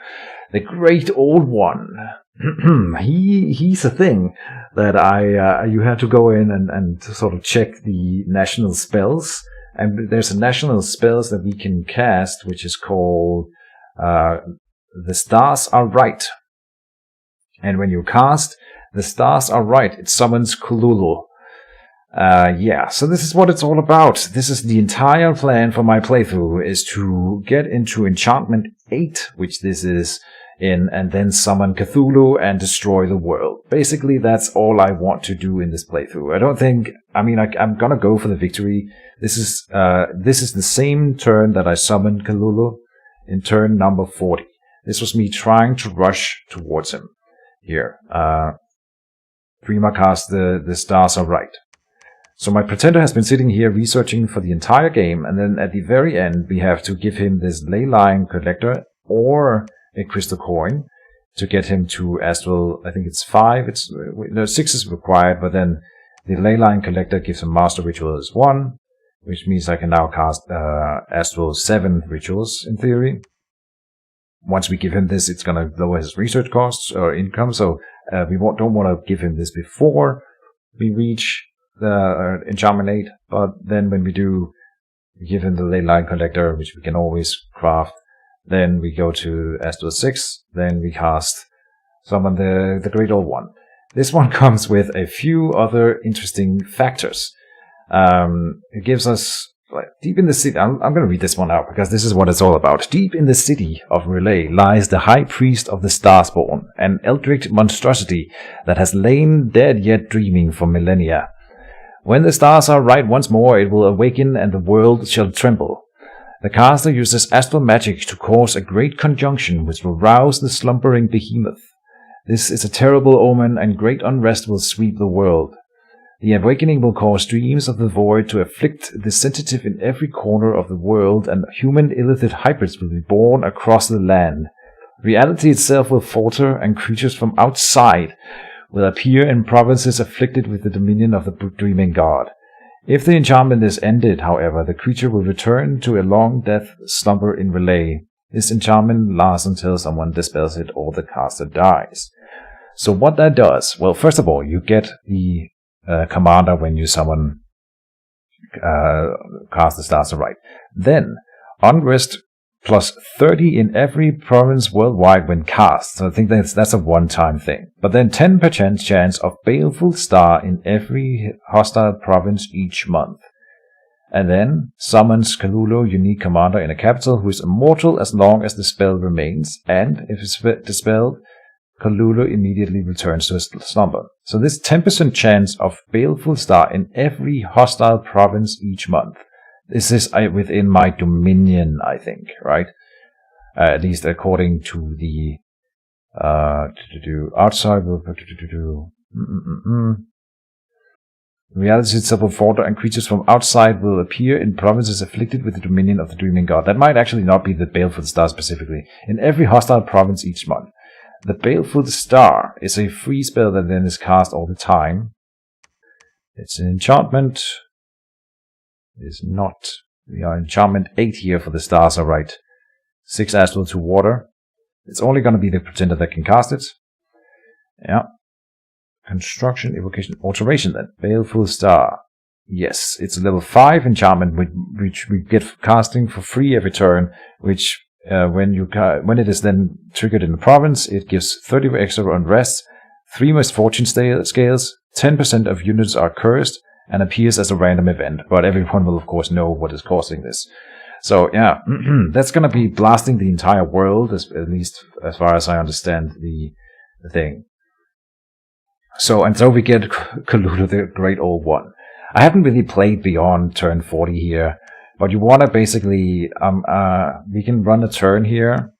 The Great Old One. He's a thing that you have to go in and sort of check the national spells. And there's a national spells that we can cast, which is called The Stars Are Right. And when you cast The Stars Are Right, it summons Cthulhu. Yeah, so this is what it's all about. This is the entire plan for my playthrough, is to get into Enchantment 8, which this is in, and then summon Cthulhu and destroy the world. Basically, that's all I want to do in this playthrough. I'm gonna go for the victory. This is the same turn that I summoned Cthulhu in turn number 40. This was me trying to rush towards him. Here, Prima cast the Stars Are Right. So my pretender has been sitting here researching for the entire game, and then at the very end we have to give him this ley line collector or a crystal coin to get him to Astral. I think it's 5. 6 is required, but then the ley line collector gives him Master Ritual as 1, which means I can now cast Astral 7 rituals in theory. Once we give him this, it's going to lower his research costs or income, so we don't want to give him this before we reach the Enchantment 8, but then when we do, we give him the ley line collector, which we can always craft. Then we go to Astral 6, then we summon the Great Old One. This one comes with a few other interesting factors. It gives us, deep in the city, I'm going to read this one out because this is what it's all about. Deep in the city of Relay lies the High Priest of the Starspawn, an eldritch monstrosity that has lain dead yet dreaming for millennia. When the stars are right once more, it will awaken and the world shall tremble. The caster uses astral magic to cause a great conjunction which will rouse the slumbering behemoth. This is a terrible omen, and great unrest will sweep the world. The awakening will cause dreams of the void to afflict the sensitive in every corner of the world, and human illithid hybrids will be born across the land. Reality itself will falter, and creatures from outside will appear in provinces afflicted with the dominion of the dreaming god. If the enchantment is ended, however, the creature will return to a long death slumber in Relay. This enchantment lasts until someone dispels it or the caster dies. So what that does, well, first of all, you get the commander when you summon cast the Stars Are Right. Then, unrest plus 30 in every province worldwide when cast. So I think that's a one-time thing. But then 10% chance of Baleful Star in every hostile province each month. And then summons Cthulhu, unique commander in a capital, who is immortal as long as the spell remains. And if it's dispelled, Cthulhu immediately returns to his slumber. So this 10% chance of Baleful Star in every hostile province each month. This is within my dominion, I think, right? At least according to the outside. Reality itself will falter, and creatures from outside will appear in provinces afflicted with the dominion of the dreaming god. That might actually not be the Baleful Star specifically. In every hostile province each month. The Baleful Star is a free spell that then is cast all the time. It's an enchantment. It is not. We are enchantment 8 here for the stars, alright. 6 astral to water. It's only going to be the pretender that can cast it. Yeah. Construction, evocation, alteration then. Baleful Star. Yes, it's a level 5 enchantment which we get casting for free every turn, which when it is then triggered in the province, it gives 30 extra unrest, 3 misfortune scales, 10% of units are cursed, and appears as a random event, but everyone will of course know what is causing this. So yeah, that's gonna be blasting the entire world, at least as far as I understand the thing. So we get Cthulhu, the Great Old One. I haven't really played beyond turn 40 here, but you want to basically, we can run a turn here.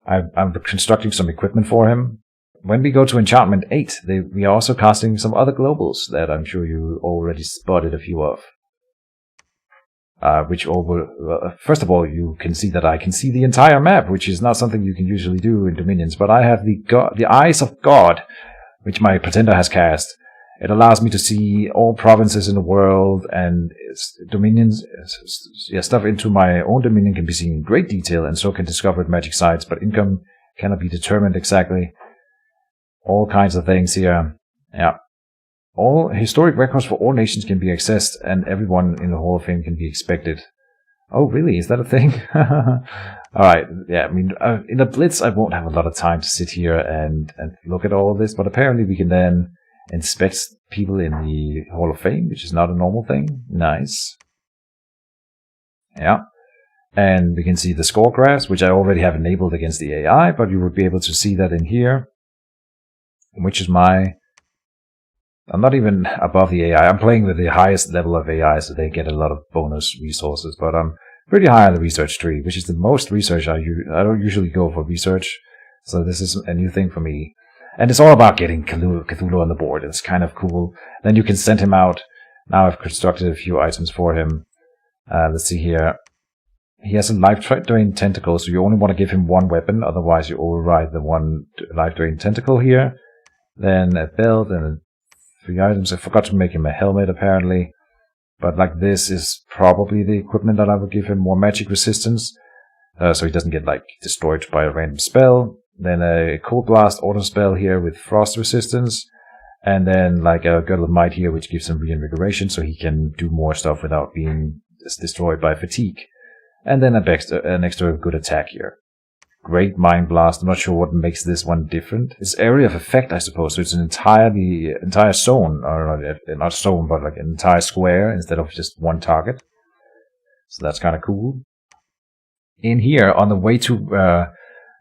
I'm constructing some equipment for him. When we go to Enchantment 8, we are also casting some other globals that I'm sure you already spotted a few of. First of all, you can see that I can see the entire map, which is not something you can usually do in Dominions, but I have the Eyes of God, which my pretender has cast. It allows me to see all provinces in the world, and dominions, stuff into my own dominion can be seen in great detail, and so can discovered magic sites, but income cannot be determined exactly. All kinds of things here. Yeah. All historic records for all nations can be accessed, and everyone in the Hall of Fame can be expected. Oh, really? Is that a thing? Alright, yeah, I mean, in the Blitz, I won't have a lot of time to sit here and look at all of this, but apparently we can then inspect people in the Hall of Fame, which is not a normal thing. Nice. Yeah. And we can see the score graphs, which I already have enabled against the AI, but you would be able to see that in here, which is I'm not even above the AI. I'm playing with the highest level of AI, so they get a lot of bonus resources, but I'm pretty high on the research tree, which is the most research I don't usually go for research, so this is a new thing for me. And it's all about getting Cthulhu on the board. It's kind of cool. Then you can send him out. Now I've constructed a few items for him. Let's see here. He has a life drain tentacle, so you only want to give him one weapon, otherwise you override the one life drain tentacle here. Then a belt and 3 items. I forgot to make him a helmet apparently. But like this is probably the equipment that I would give him more magic resistance. So he doesn't get like destroyed by a random spell. Then a Cold Blast auto spell here with frost resistance. And then like a Girdle of Might here, which gives him reinvigoration, so he can do more stuff without being destroyed by fatigue. And then an extra good attack here. Great Mind Blast. I'm not sure what makes this one different. It's area of effect, I suppose. So it's an entire zone, or not zone, but like an entire square instead of just one target. So that's kind of cool. In here, on the way to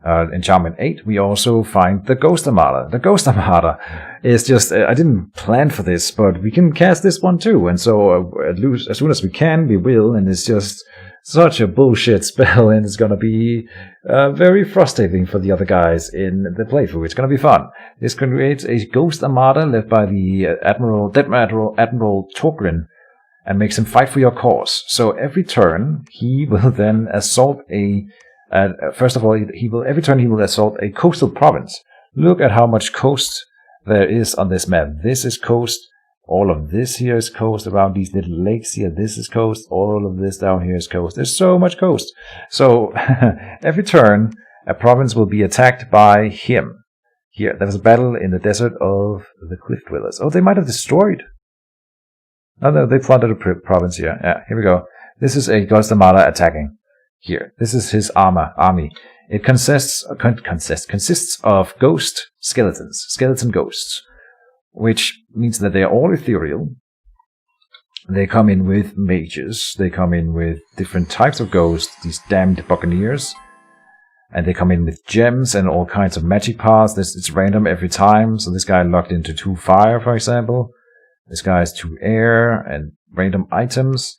Enchantment 8, we also find the Ghost Armada. The Ghost Armada is just, I didn't plan for this, but we can cast this one too. And so as soon as we can, we will. And it's just such a bullshit spell, and it's going to be very frustrating for the other guys in the playthrough. It's going to be fun. This creates a Ghost Armada led by the Admiral Torgrin, and makes him fight for your cause. So every turn, he will then assault first of all, every turn he will assault a coastal province. Look at how much coast there is on this map. This is coast. All of this here is coast around these little lakes here. This is coast. All of this down here is coast. There's so much coast. So every turn, a province will be attacked by him. Here, there was a battle in the desert of the Cliff Dwellers. Oh, they might have destroyed. Oh, no, they plundered a province here. Yeah, here we go. This is a Ghost Armada attacking. Here, this is his army. It consists of ghost skeletons, skeleton ghosts, which means that they are all ethereal. They come in with mages. They come in with different types of ghosts, these damned buccaneers. And they come in with gems and all kinds of magic paths. It's random every time. So this guy locked into 2 fire, for example. This guy is 2 air and random items.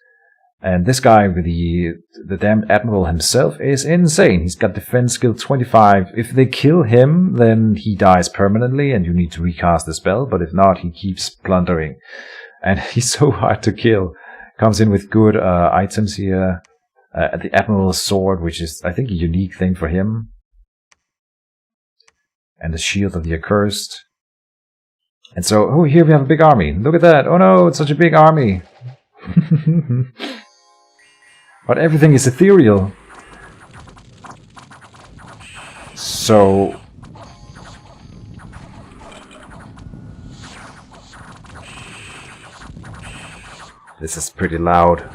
And this guy with the damned admiral himself is insane. He's got defense skill 25. If they kill him, then he dies permanently and you need to recast the spell. But if not, he keeps plundering. And he's so hard to kill. Comes in with good items here. The admiral's sword, which is, I think, a unique thing for him. and the shield of the accursed. And so, oh, here we have a big army. Look at that. Oh no, it's such a big army. But everything is ethereal. So... this is pretty loud.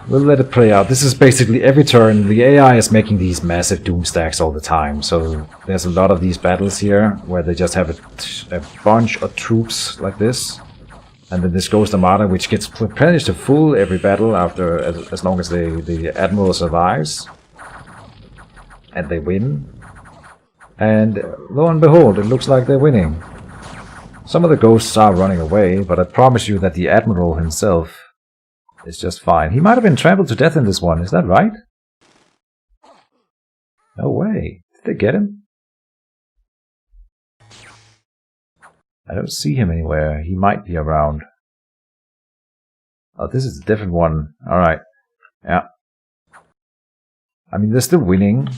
We'll let it play out. This is basically every turn. The AI is making these massive doom stacks all the time. So there's a lot of these battles here where they just have a bunch of troops like this. And then this Ghost Armada, which gets replenished to full every battle after as long as the Admiral survives. And they win. And lo and behold, it looks like they're winning. Some of the ghosts are running away, but I promise you that the Admiral himself is just fine. He might have been trampled to death in this one, is that right? No way. Did they get him? I don't see him anywhere. He might be around. Oh, this is a different one. Alright. Yeah. I mean, they're still winning.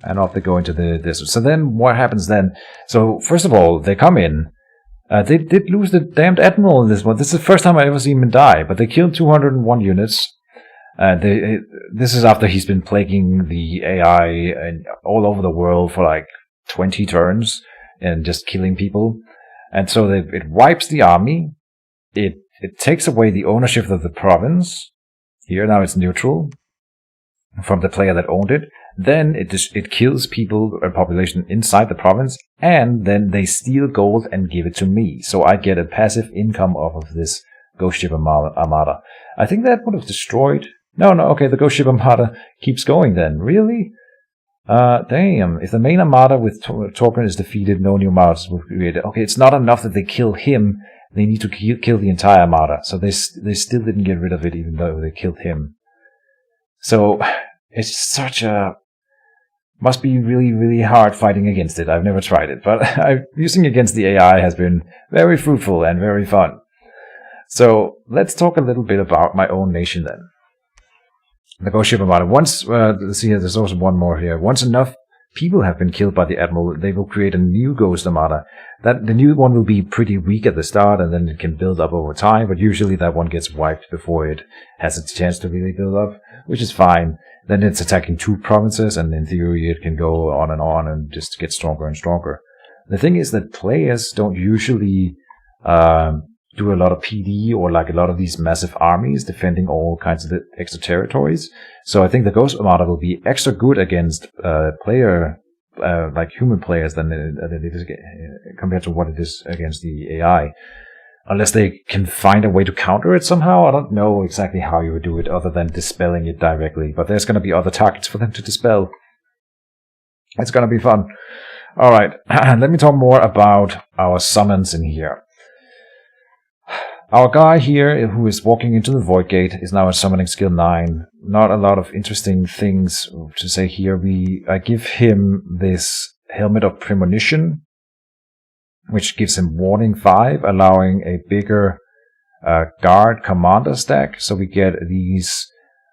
And off they go into the desert. So then, what happens then? So, first of all, they come in. They did lose the damned Admiral in this one. This is the first time I ever seen him die. But they killed 201 units. This is after he's been plaguing the AI and all over the world for like 20 turns. And just killing people. And so it wipes the army. It takes away the ownership of the province. Here now it's neutral. From the player that owned it. Then it kills people and population inside the province, and then they steal gold and give it to me. So I get a passive income off of this Ghost Ship Armada. I think that would have destroyed... No, okay, the Ghost Ship Armada keeps going then. Really? Damn. If the main Armada with Torquin is defeated, no new Armadas will be created. Okay, it's not enough that they kill him. They need to kill the entire Armada. So they still didn't get rid of it, even though they killed him. So, it's such a... must be really, really hard fighting against it. I've never tried it, but using against the AI has been very fruitful and very fun. So, let's talk a little bit about my own nation then. The Ghost Ship Armada. Once, let's see here, there's also one more here. Once enough people have been killed by the Admiral, they will create a new Ghost Armada. The new one will be pretty weak at the start, and then it can build up over time, but usually that one gets wiped before it has a chance to really build up, which is fine. Then it's attacking 2 provinces, and in theory it can go on and just get stronger and stronger. The thing is that players don't usually do a lot of PD or like a lot of these massive armies defending all kinds of extra territories. So I think the Ghost Armada will be extra good against like human players than it is compared to what it is against the AI. Unless they can find a way to counter it somehow. I don't know exactly how you would do it other than dispelling it directly. But there's going to be other targets for them to dispel. It's going to be fun. Alright, let me talk more about our summons in here. Our guy here, who is walking into the Void Gate, is now at Summoning Skill 9. Not a lot of interesting things to say here. I give him this Helmet of Premonition, which gives him Warning 5, allowing a bigger Guard Commander stack. So we get these,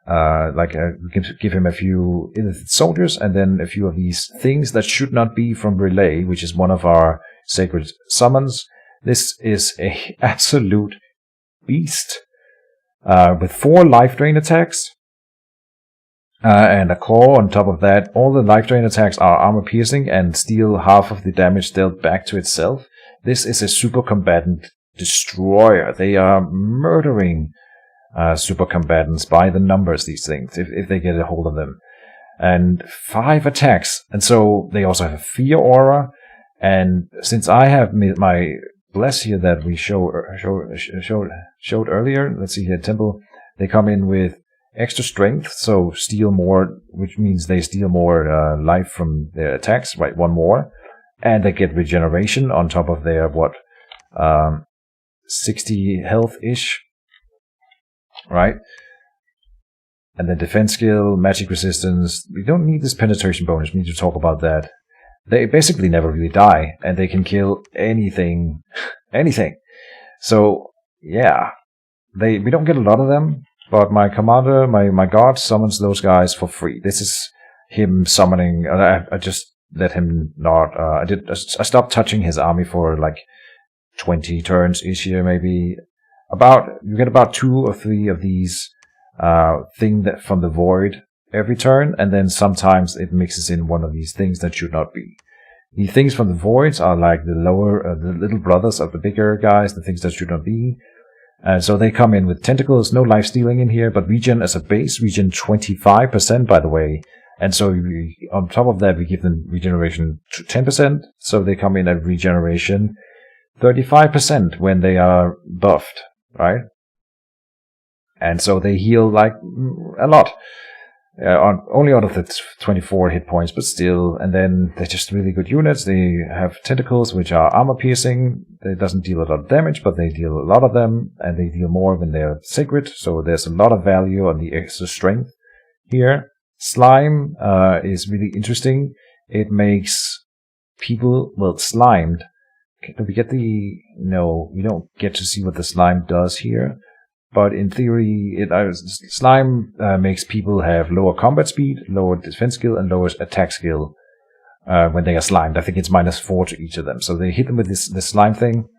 give him a few soldiers, and then a few of these things that should not be from Relay, which is one of our sacred summons. This is a absolute beast with 4 life drain attacks and a claw on top of that. All the life drain attacks are armor piercing and steal half of the damage dealt back to itself. This is a super combatant destroyer. They are murdering super combatants by the numbers, these things, if they get a hold of them. And 5 attacks. And so they also have a fear aura. And since I have my Bless here that we showed earlier, let's see here, Temple, they come in with extra strength, so steal more, which means they steal more life from their attacks, right, 1 more. And they get regeneration on top of their, 60 health-ish, right? And then defense skill, magic resistance. We don't need this penetration bonus, we need to talk about that. They basically never really die, and they can kill anything. Anything. So, yeah. We don't get a lot of them, but my commander, my guard summons those guys for free. him summoning. I just let him not. I stopped touching his army for like 20 turns each year, maybe. You get about 2 or 3 of these thing that from the void every turn, and then sometimes it mixes in one of these things that should not be. The things from the voids are like the little brothers of the bigger guys, the things that should not be. And so they come in with tentacles, no life stealing in here, but regen as a base, regen 25%, by the way. And so on top of that, we give them regeneration 10%. So they come in at regeneration 35% when they are buffed, right? And so they heal like a lot. Only out of the 24 hit points, but still. And then they're just really good units. They have tentacles, which are armor piercing. It doesn't deal a lot of damage, but they deal a lot of them, and they deal more when they're sacred. So there's a lot of value on the extra strength here. Slime is really interesting. It makes people, well, slimed. Do we get no, we don't get to see what the slime does here. But in theory, slime makes people have lower combat speed, lower defense skill, and lower attack skill when they are slimed. I think it's -4 to each of them. So they hit them with this slime thing,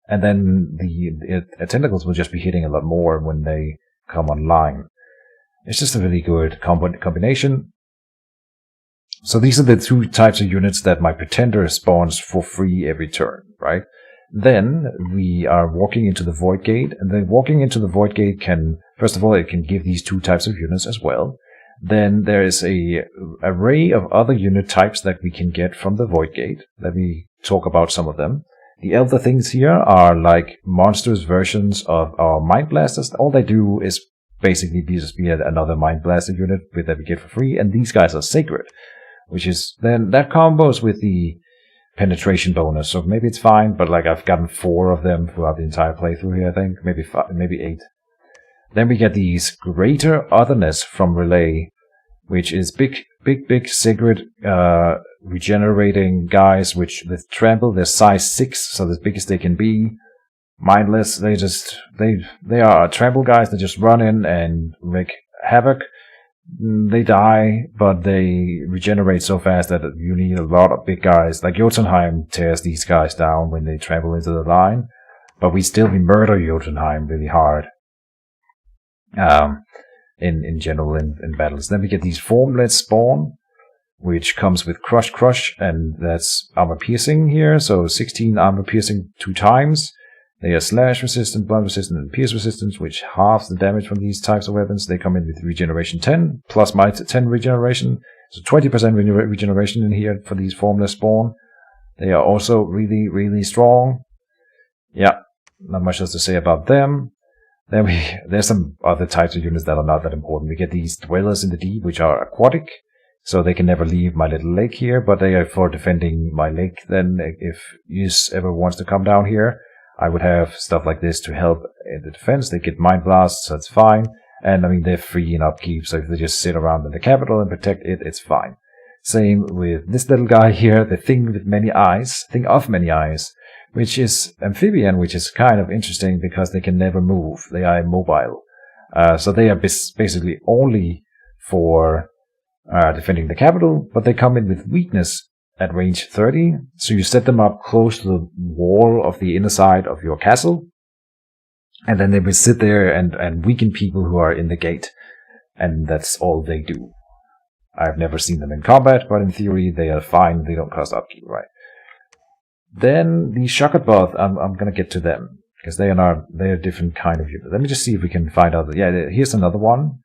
and then the tentacles will just be hitting a lot more when they come online. It's just a really good combination. So these are the 2 types of units that my Pretender spawns for free every turn, right? Then we are walking into the Void Gate, and then walking into the Void Gate can, first of all, it can give these 2 types of units as well. Then there is a array of other unit types that we can get from the Void Gate. Let me talk about some of them. The other things here are like monstrous versions of our Mind Blasters. All they do is basically just be another Mind Blaster unit that we get for free, and these guys are sacred, which is then that combos with the penetration bonus, so maybe it's fine, but like I've gotten 4 of them throughout the entire playthrough here, I think, maybe 5, maybe 8. Then we get these Greater Otherness from Relay, which is big sacred regenerating guys, which with trample, they're size 6, so the biggest they can be. Mindless, they are trample guys that just run in and wreak havoc. They die, but they regenerate so fast that you need a lot of big guys. Like Jotunheim tears these guys down when they trample into the line, but we murder Jotunheim really hard. In general in battles. Then we get these Formless Spawn, which comes with Crush, and that's armor piercing here. So 16 armor piercing 2 times. They are slash resistant, blunt resistant, and pierce resistance, which halves the damage from these types of weapons. They come in with regeneration 10, plus might 10 regeneration. So 20% regeneration in here for these Formless Spawn. They are also really, really strong. Yeah, not much else to say about them. Then there's some other types of units that are not that important. We get these Dwellers in the Deep, which are aquatic. So they can never leave my little lake here, but they are for defending my lake. Then if Ys ever wants to come down here, I would have stuff like this to help in the defense. They get Mind Blasts, so that's fine. And I mean, they're free in upkeep, so if they just sit around in the capital and protect it, it's fine. Same with this little guy here, the Thing of Many Eyes, which is amphibian, which is kind of interesting because they can never move. They are immobile. So they are basically only for defending the capital, but they come in with weakness at range 30, so you set them up close to the wall of the inner side of your castle, and then they will sit there and weaken people who are in the gate, and that's all they do. I've never seen them in combat, but in theory they are fine, they don't cost upkeep, right? Then the Shockerboth, I'm gonna get to them, because they're a different kind of unit. Let me just see if we can find out. Yeah, here's another one.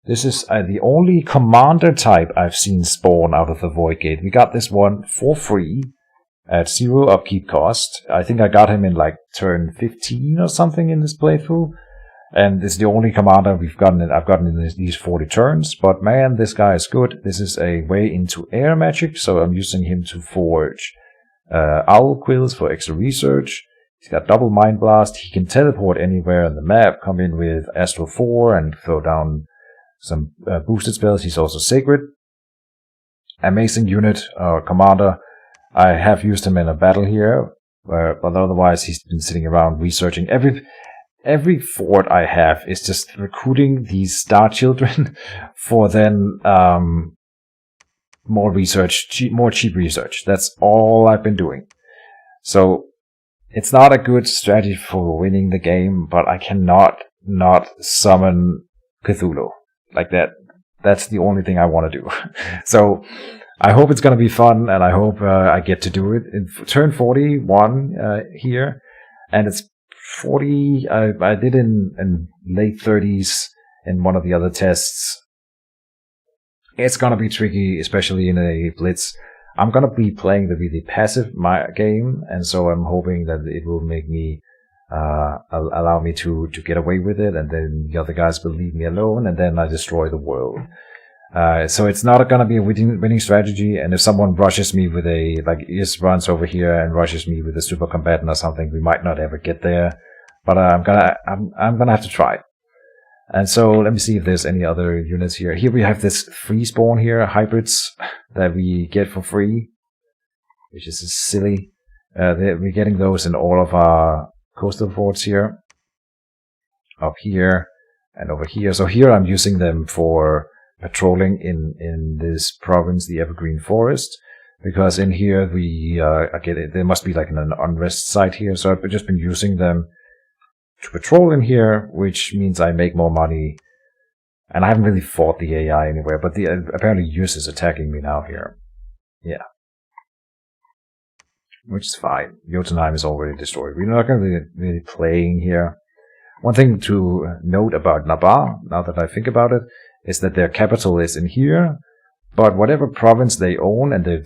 This is the only commander type I've seen spawn out of the Void Gate. We got this one for free at 0 upkeep cost. I think I got him in like turn 15 or something in this playthrough. And this is the only commander I've gotten in these 40 turns. But man, this guy is good. This is a way into air magic, so I'm using him to forge owl quills for extra research. He's got double Mind Blast. He can teleport anywhere on the map, come in with Astral 4 and throw down some boosted spells. He's also sacred. Amazing unit, commander. I have used him in a battle here, but otherwise he's been sitting around researching. Every fort I have is just recruiting these Star Children for then more research, more cheap research. That's all I've been doing. So it's not a good strategy for winning the game, but I cannot not summon Cthulhu like that. That's the only thing I want to do. So I hope it's going to be fun, and I hope I get to do it. In turn 41 here, and it's 40. I did in late 30s in one of the other tests. It's going to be tricky, especially in a Blitz. I'm going to be playing the really passive game, and so I'm hoping that it will make me allow me to get away with it, and then the other guys will leave me alone, and then I destroy the world. So it's not going to be a winning strategy, and if someone rushes me with Is runs over here and rushes me with a super combatant or something, we might not ever get there, but I'm gonna have to try. And so let me see if there's any other units here. Here we have this free spawn here, hybrids that we get for free, which is silly. We're getting those in all of our coastal forts here, up here, and over here. So here I'm using them for patrolling in this province, the Evergreen Forest, because in here we there must be like an unrest site here. So I've just been using them to patrol in here, which means I make more money. And I haven't really fought the AI anywhere, but apparently Yus is attacking me now here. Yeah. Which is fine. Jotunheim is already destroyed. We're not going to be really playing here. One thing to note about Nabar, now that I think about it, is that their capital is in here, but whatever province they own and the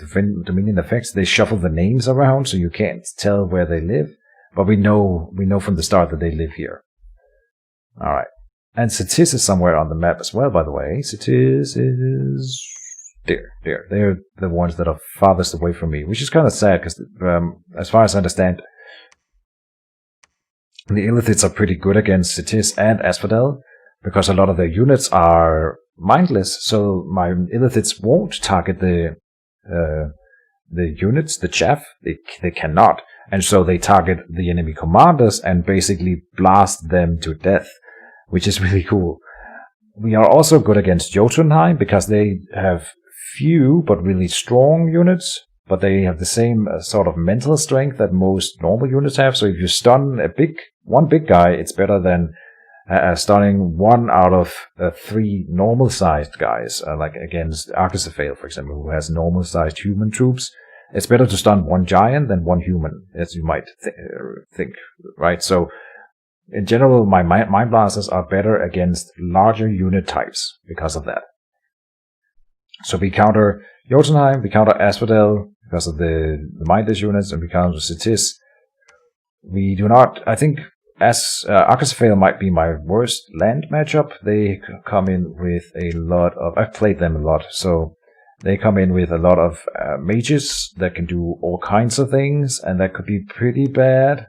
Dominion effects, they shuffle the names around, so you can't tell where they live. But we know from the start that they live here. Alright. And Cetis is somewhere on the map as well, by the way. Cetis is there. They're the ones that are farthest away from me, which is kind of sad, because as far as I understand, the Illithids are pretty good against Cetis and Asphodel, because a lot of their units are mindless, so my Illithids won't target the units, the chaff. They cannot. And so they target the enemy commanders and basically blast them to death, which is really cool. We are also good against Jotunheim because they have few but really strong units, but they have the same sort of mental strength that most normal units have. So if you stun one big guy, it's better than stunning 1 out of 3 normal-sized guys, like against Archisophail, for example, who has normal-sized human troops. It's better to stun 1 giant than 1 human, as you might think, right? So, in general, my Mind Blasters are better against larger unit types because of that. So we counter Jotunheim, we counter Asphodel because of the mindless units, and we counter Cetis. We do not, I think, as Archisophail might be my worst land matchup. They come in with a lot of, I've played them a lot, so they come in with a lot of mages that can do all kinds of things, and that could be pretty bad.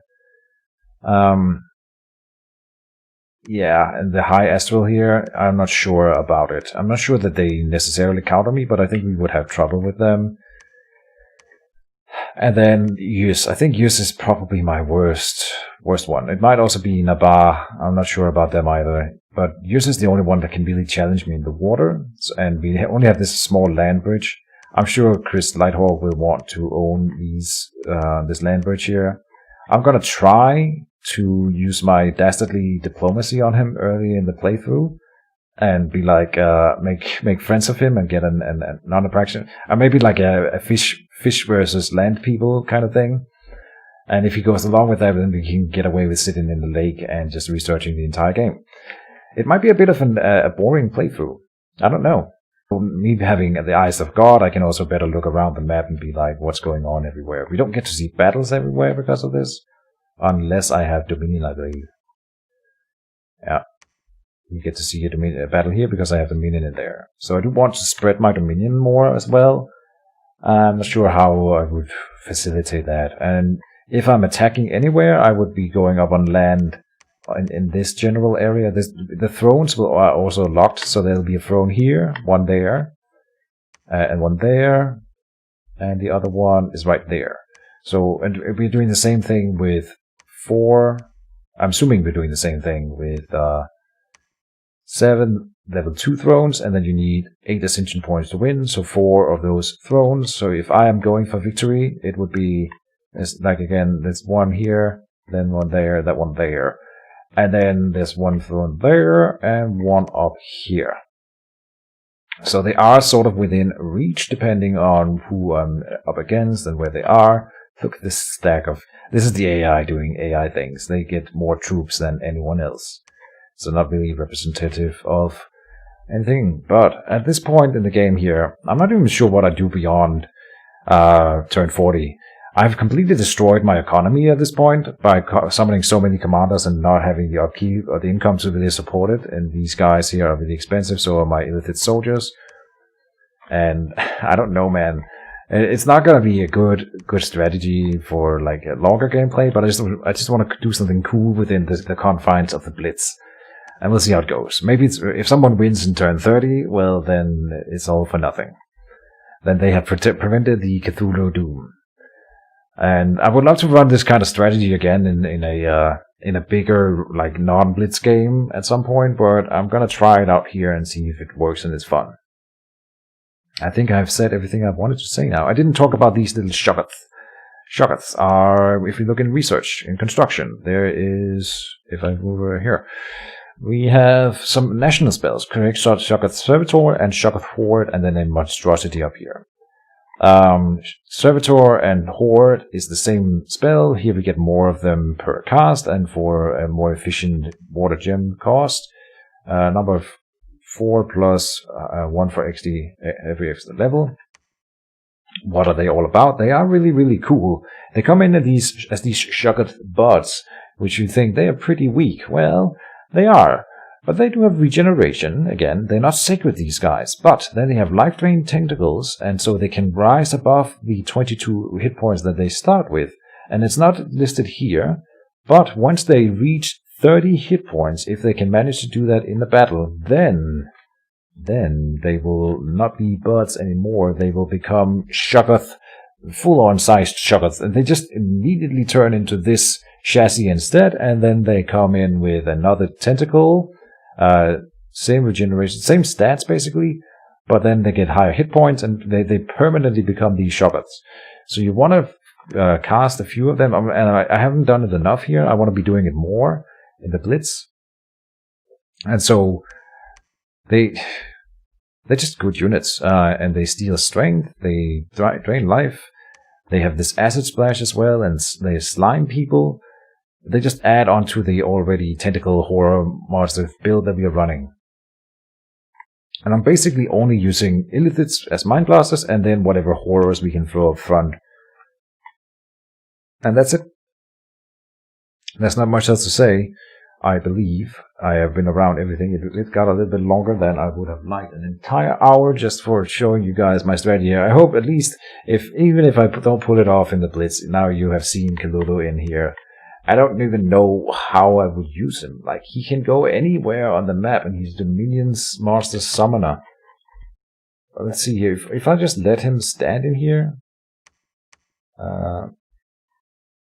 Yeah, and the High Astral here, I'm not sure about it. I'm not sure that they necessarily counter me, but I think we would have trouble with them. And then Yus. I think Yus is probably my worst one. It might also be Nabar. I'm not sure about them either. But Yus is the only one that can really challenge me in the water. And we only have this small land bridge. I'm sure Chris Lighthawk will want to own this land bridge here. I'm gonna try to use my dastardly diplomacy on him early in the playthrough. And be like, make friends of him and get an non-attraction. Or maybe like a fish versus land people kind of thing. And if he goes along with that, then we can get away with sitting in the lake and just researching the entire game. It might be a bit of a boring playthrough. I don't know. Me having the eyes of God, I can also better look around the map and be like, what's going on everywhere. We don't get to see battles everywhere because of this. Unless I have Dominion, I believe. Yeah. We get to see a battle here because I have Dominion in there. So I do want to spread my Dominion more as well. I'm not sure how I would facilitate that. And if I'm attacking anywhere, I would be going up on land in this general area. The thrones are also locked, so there'll be a throne here, one there, and one there, and the other one is right there. So, and we're doing the same thing with 4. I'm assuming we're doing the same thing with 7 level 2 thrones, and then you need 8 ascension points to win, so 4 of those thrones. So if I am going for victory, it would be, like again, there's one here, then one there, that one there. And then there's one throne there, and one up here. So they are sort of within reach, depending on who I'm up against and where they are. Look at this stack of... This is the AI doing AI things. They get more troops than anyone else. So not really representative of anything. But at this point in the game here, I'm not even sure what I do beyond turn 40. I've completely destroyed my economy at this point by summoning so many commanders and not having the upkeep or the income to really support it. And these guys here are really expensive, so are my illithid soldiers. And I don't know, man. It's not going to be a good strategy for like a longer gameplay, but I just want to do something cool within the confines of the Blitz. And we'll see how it goes. Maybe if someone wins in turn 30, well, then it's all for nothing. Then they have prevented the Cthulhu doom. And I would love to run this kind of strategy again in a bigger, like, non-Blitz game at some point, but I'm gonna try it out here and see if it works and it's fun. I think I've said everything I wanted to say now. I didn't talk about these little shoggoths. Shoggoths are, if you look in research, in construction, there is, if I move over here, we have some national spells, correct? Shoggoth Servitor and Shoggoth Horde, and then a monstrosity up here. Servitor and Horde is the same spell. Here we get more of them per cast and for a more efficient water gem cost. Number of 4 plus 1 for XD every extra level. What are they all about? They are really, really cool. They come in as these Shoggoth buds, which you think they are pretty weak. Well, they are. But they do have regeneration. Again, they're not sacred, these guys. But then they have life drain tentacles, and so they can rise above the 22 hit points that they start with. And it's not listed here, but once they reach 30 hit points, if they can manage to do that in the battle, then they will not be buds anymore. They will become Shoggoth, full-on sized Shoggoths, and they just immediately turn into this chassis instead, and then they come in with another tentacle. Same regeneration, same stats basically, but then they get higher hit points and they permanently become these Shoggoths. So you want to cast a few of them, and I haven't done it enough here. I want to be doing it more in the Blitz. And so they're just good units, and they steal strength, they drain life, they have this acid splash as well, and they slime people. They just add on to the already tentacle horror monster build that we are running. And I'm basically only using illithids as mind blasters and then whatever horrors we can throw up front. And that's it. There's not much else to say. I believe I have been around everything. It got a little bit longer than I would have liked. An entire hour just for showing you guys my strategy. I hope at least, even if I don't pull it off in the Blitz, now you have seen Cthulhu in here. I don't even know how I would use him. Like, he can go anywhere on the map, and he's Dominion's Master Summoner. Let's see here. If I just let him stand in here,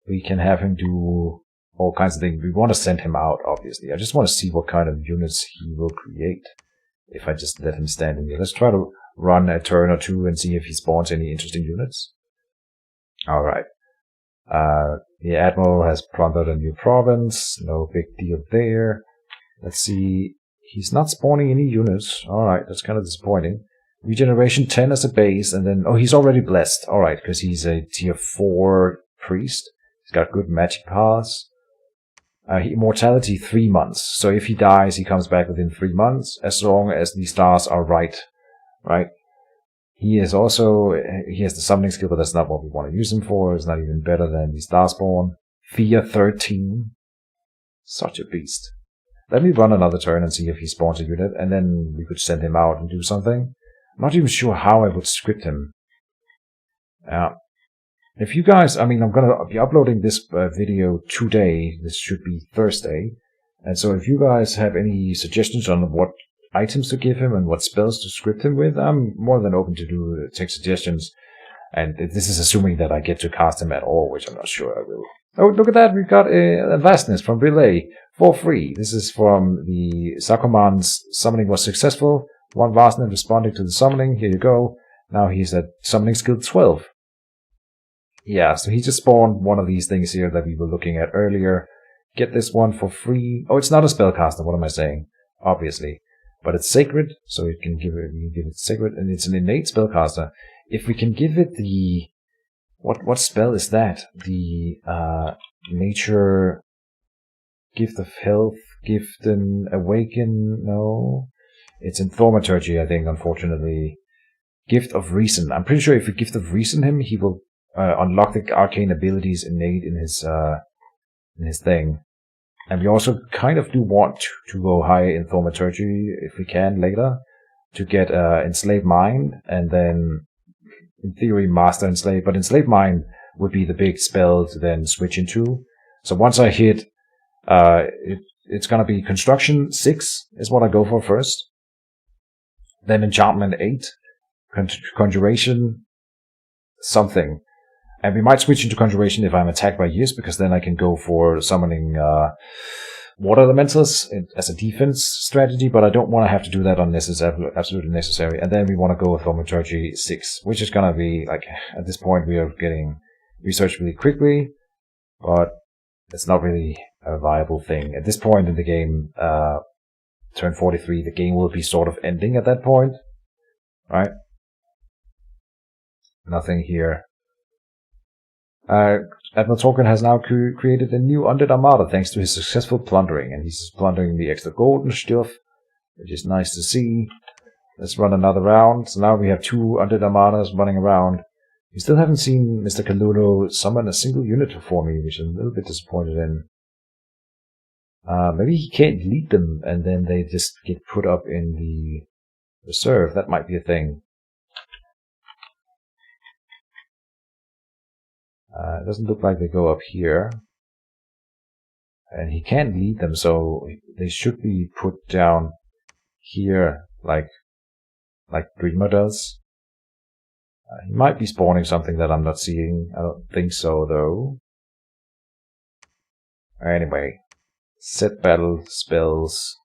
we can have him do all kinds of things. We want to send him out, obviously. I just want to see what kind of units he will create if I just let him stand in here. Let's try to run a turn or two and see if he spawns any interesting units. Alright. The Admiral has plundered a new province. No big deal there. Let's see. He's not spawning any units. Alright, that's kind of disappointing. Regeneration 10 as a base, and then... Oh, he's already blessed. Alright, because he's a tier 4 priest. He's got good magic powers. Immortality 3 months. So if he dies, he comes back within 3 months, as long as the stars are right. Right? He is also, he has the summoning skill, but that's not what we want to use him for. It's not even better than the Starspawn. Fear 13. Such a beast. Let me run another turn and see if he spawns a unit, and then we could send him out and do something. I'm not even sure how I would script him. If you guys, I mean, I'm going to be uploading this video today. This should be Thursday. And so if you guys have any suggestions on what items to give him and what spells to script him with, I'm more than open to take suggestions. And this is assuming that I get to cast him at all, which I'm not sure I will. Oh, look at that. We've got a vastness from Relay for free. This is from the Sakoman's summoning was successful. 1 vastness responding to the summoning. Here you go. Now he's at summoning skill 12. Yeah, so he just spawned one of these things here that we were looking at earlier. Get this one for free. Oh, it's not a spellcaster. What am I saying? Obviously. But it's sacred, so we can give it sacred, and it's an innate spellcaster. If we can give it the... What spell is that? The nature... Gift of health, gift and awaken, no. It's in thaumaturgy, I think, unfortunately. Gift of reason. I'm pretty sure if we gift of reason him, he will unlock the arcane abilities innate in his thing. And we also kind of do want to go high in thaumaturgy, if we can, later, to get Enslaved Mind, and then, in theory, Master Enslaved. But Enslaved Mind would be the big spell to then switch into. So once I hit, it's gonna be Construction 6 is what I go for first. Then Enchantment 8, Conjuration, something. And we might switch into Conjuration if I'm attacked by Yiz, because then I can go for summoning Water Elementals as a defense strategy, but I don't want to have to do that unless it's absolutely necessary. And then we want to go with Thaumaturgy 6, which is going to be, like, at this point we are getting researched really quickly, but it's not really a viable thing. At this point in the game, turn 43, the game will be sort of ending at that point, right? Nothing here. Admiral Tolkien has now created a new undead armada thanks to his successful plundering, and he's plundering the extra gold and stuff, which is nice to see. Let's run another round. So now we have 2 undead armadas running around. We still haven't seen Mr. Cthulhu summon a single unit for me, which I'm a little bit disappointed in. Maybe he can't lead them, and then they just get put up in the reserve. That might be a thing. It doesn't look like they go up here. And he can't lead them, so they should be put down here, like Dreamer does. He might be spawning something that I'm not seeing. I don't think so, though. Anyway. Set battle spells.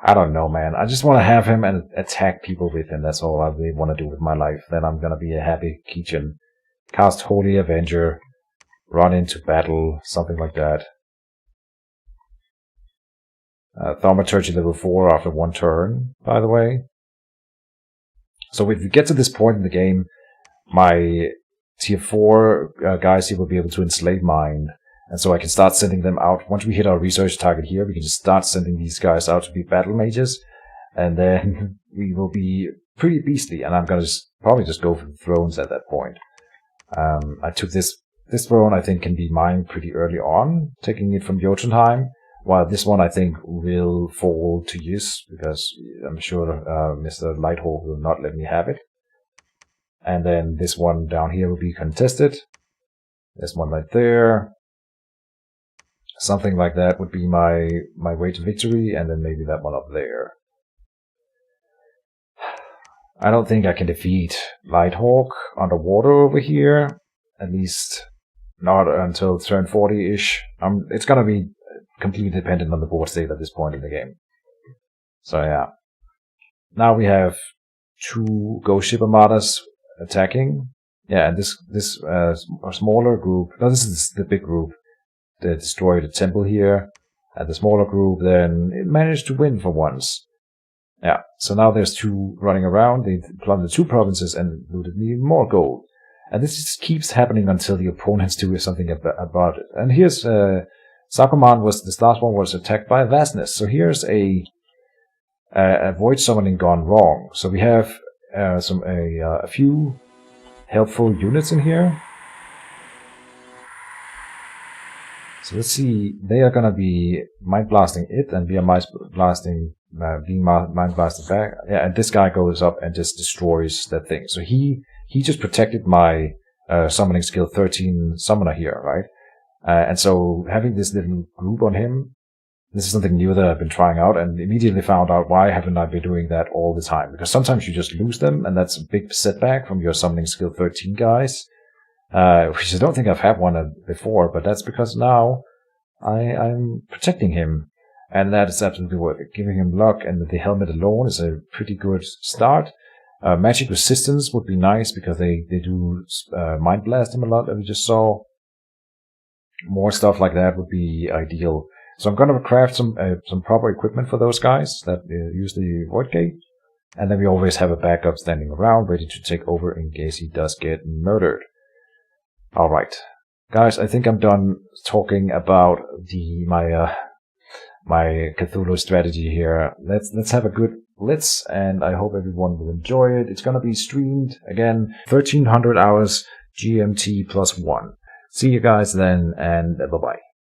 I don't know, man. I just want to have him and attack people with him. That's all I really want to do with my life. Then I'm gonna be a happy Keejchen. Cast Holy Avenger. Run into battle. Something like that. Thaumaturgy level 4 after 1 turn, by the way. So if we get to this point in the game, my tier 4 guys here will be able to enslave Mind. And so I can start sending them out. Once we hit our research target here, we can just start sending these guys out to be battle mages. And then we will be pretty beastly. And I'm going to probably just go for the thrones at that point. I took this throne, I think, can be mine pretty early on, taking it from Jotunheim. While this one, I think, will fall to use, because I'm sure Mr. Lighthawk will not let me have it. And then this one down here will be contested. This one right there. Something like that would be my way to victory, and then maybe that one up there. I don't think I can defeat Lighthawk underwater over here. At least not until turn 40-ish. It's gonna be completely dependent on the board state at this point in the game. So yeah. Now we have 2 Ghost Ship Armadas attacking. Yeah, and this smaller group. No, this is the big group. They destroyed the temple here. And the smaller group then it managed to win for once. Yeah, so now there's 2 running around. They plundered 2 provinces and looted me more gold. And this just keeps happening until the opponents do something about it. And here's Sakoman this last one was attacked by vastness. So here's a void summoning gone wrong. So we have a few helpful units in here. So let's see, they are gonna be mind blasting it, and we are mind blasting being mind blasted back. Yeah, and this guy goes up and just destroys that thing. So he just protected my summoning skill 13 summoner here, right? And so having this little group on him, this is something new that I've been trying out, and immediately found out why haven't I been doing that all the time. Because sometimes you just lose them, and that's a big setback from your summoning skill 13 guys. which I don't think I've had one before, but that's because now I'm protecting him, and that is absolutely worth it. Giving him luck and the helmet alone is a pretty good start. Magic resistance would be nice because they do mind blast him a lot, and we just saw. More stuff like that would be ideal. So I'm going to craft some proper equipment for those guys that use the Void Gate. And then we always have a backup standing around, ready to take over in case he does get murdered. Alright. Guys, I think I'm done talking about my Cthulhu strategy here. Let's have a good Blitz, and I hope everyone will enjoy it. It's going to be streamed, again, 1300 hours GMT +1. See you guys then, and bye-bye.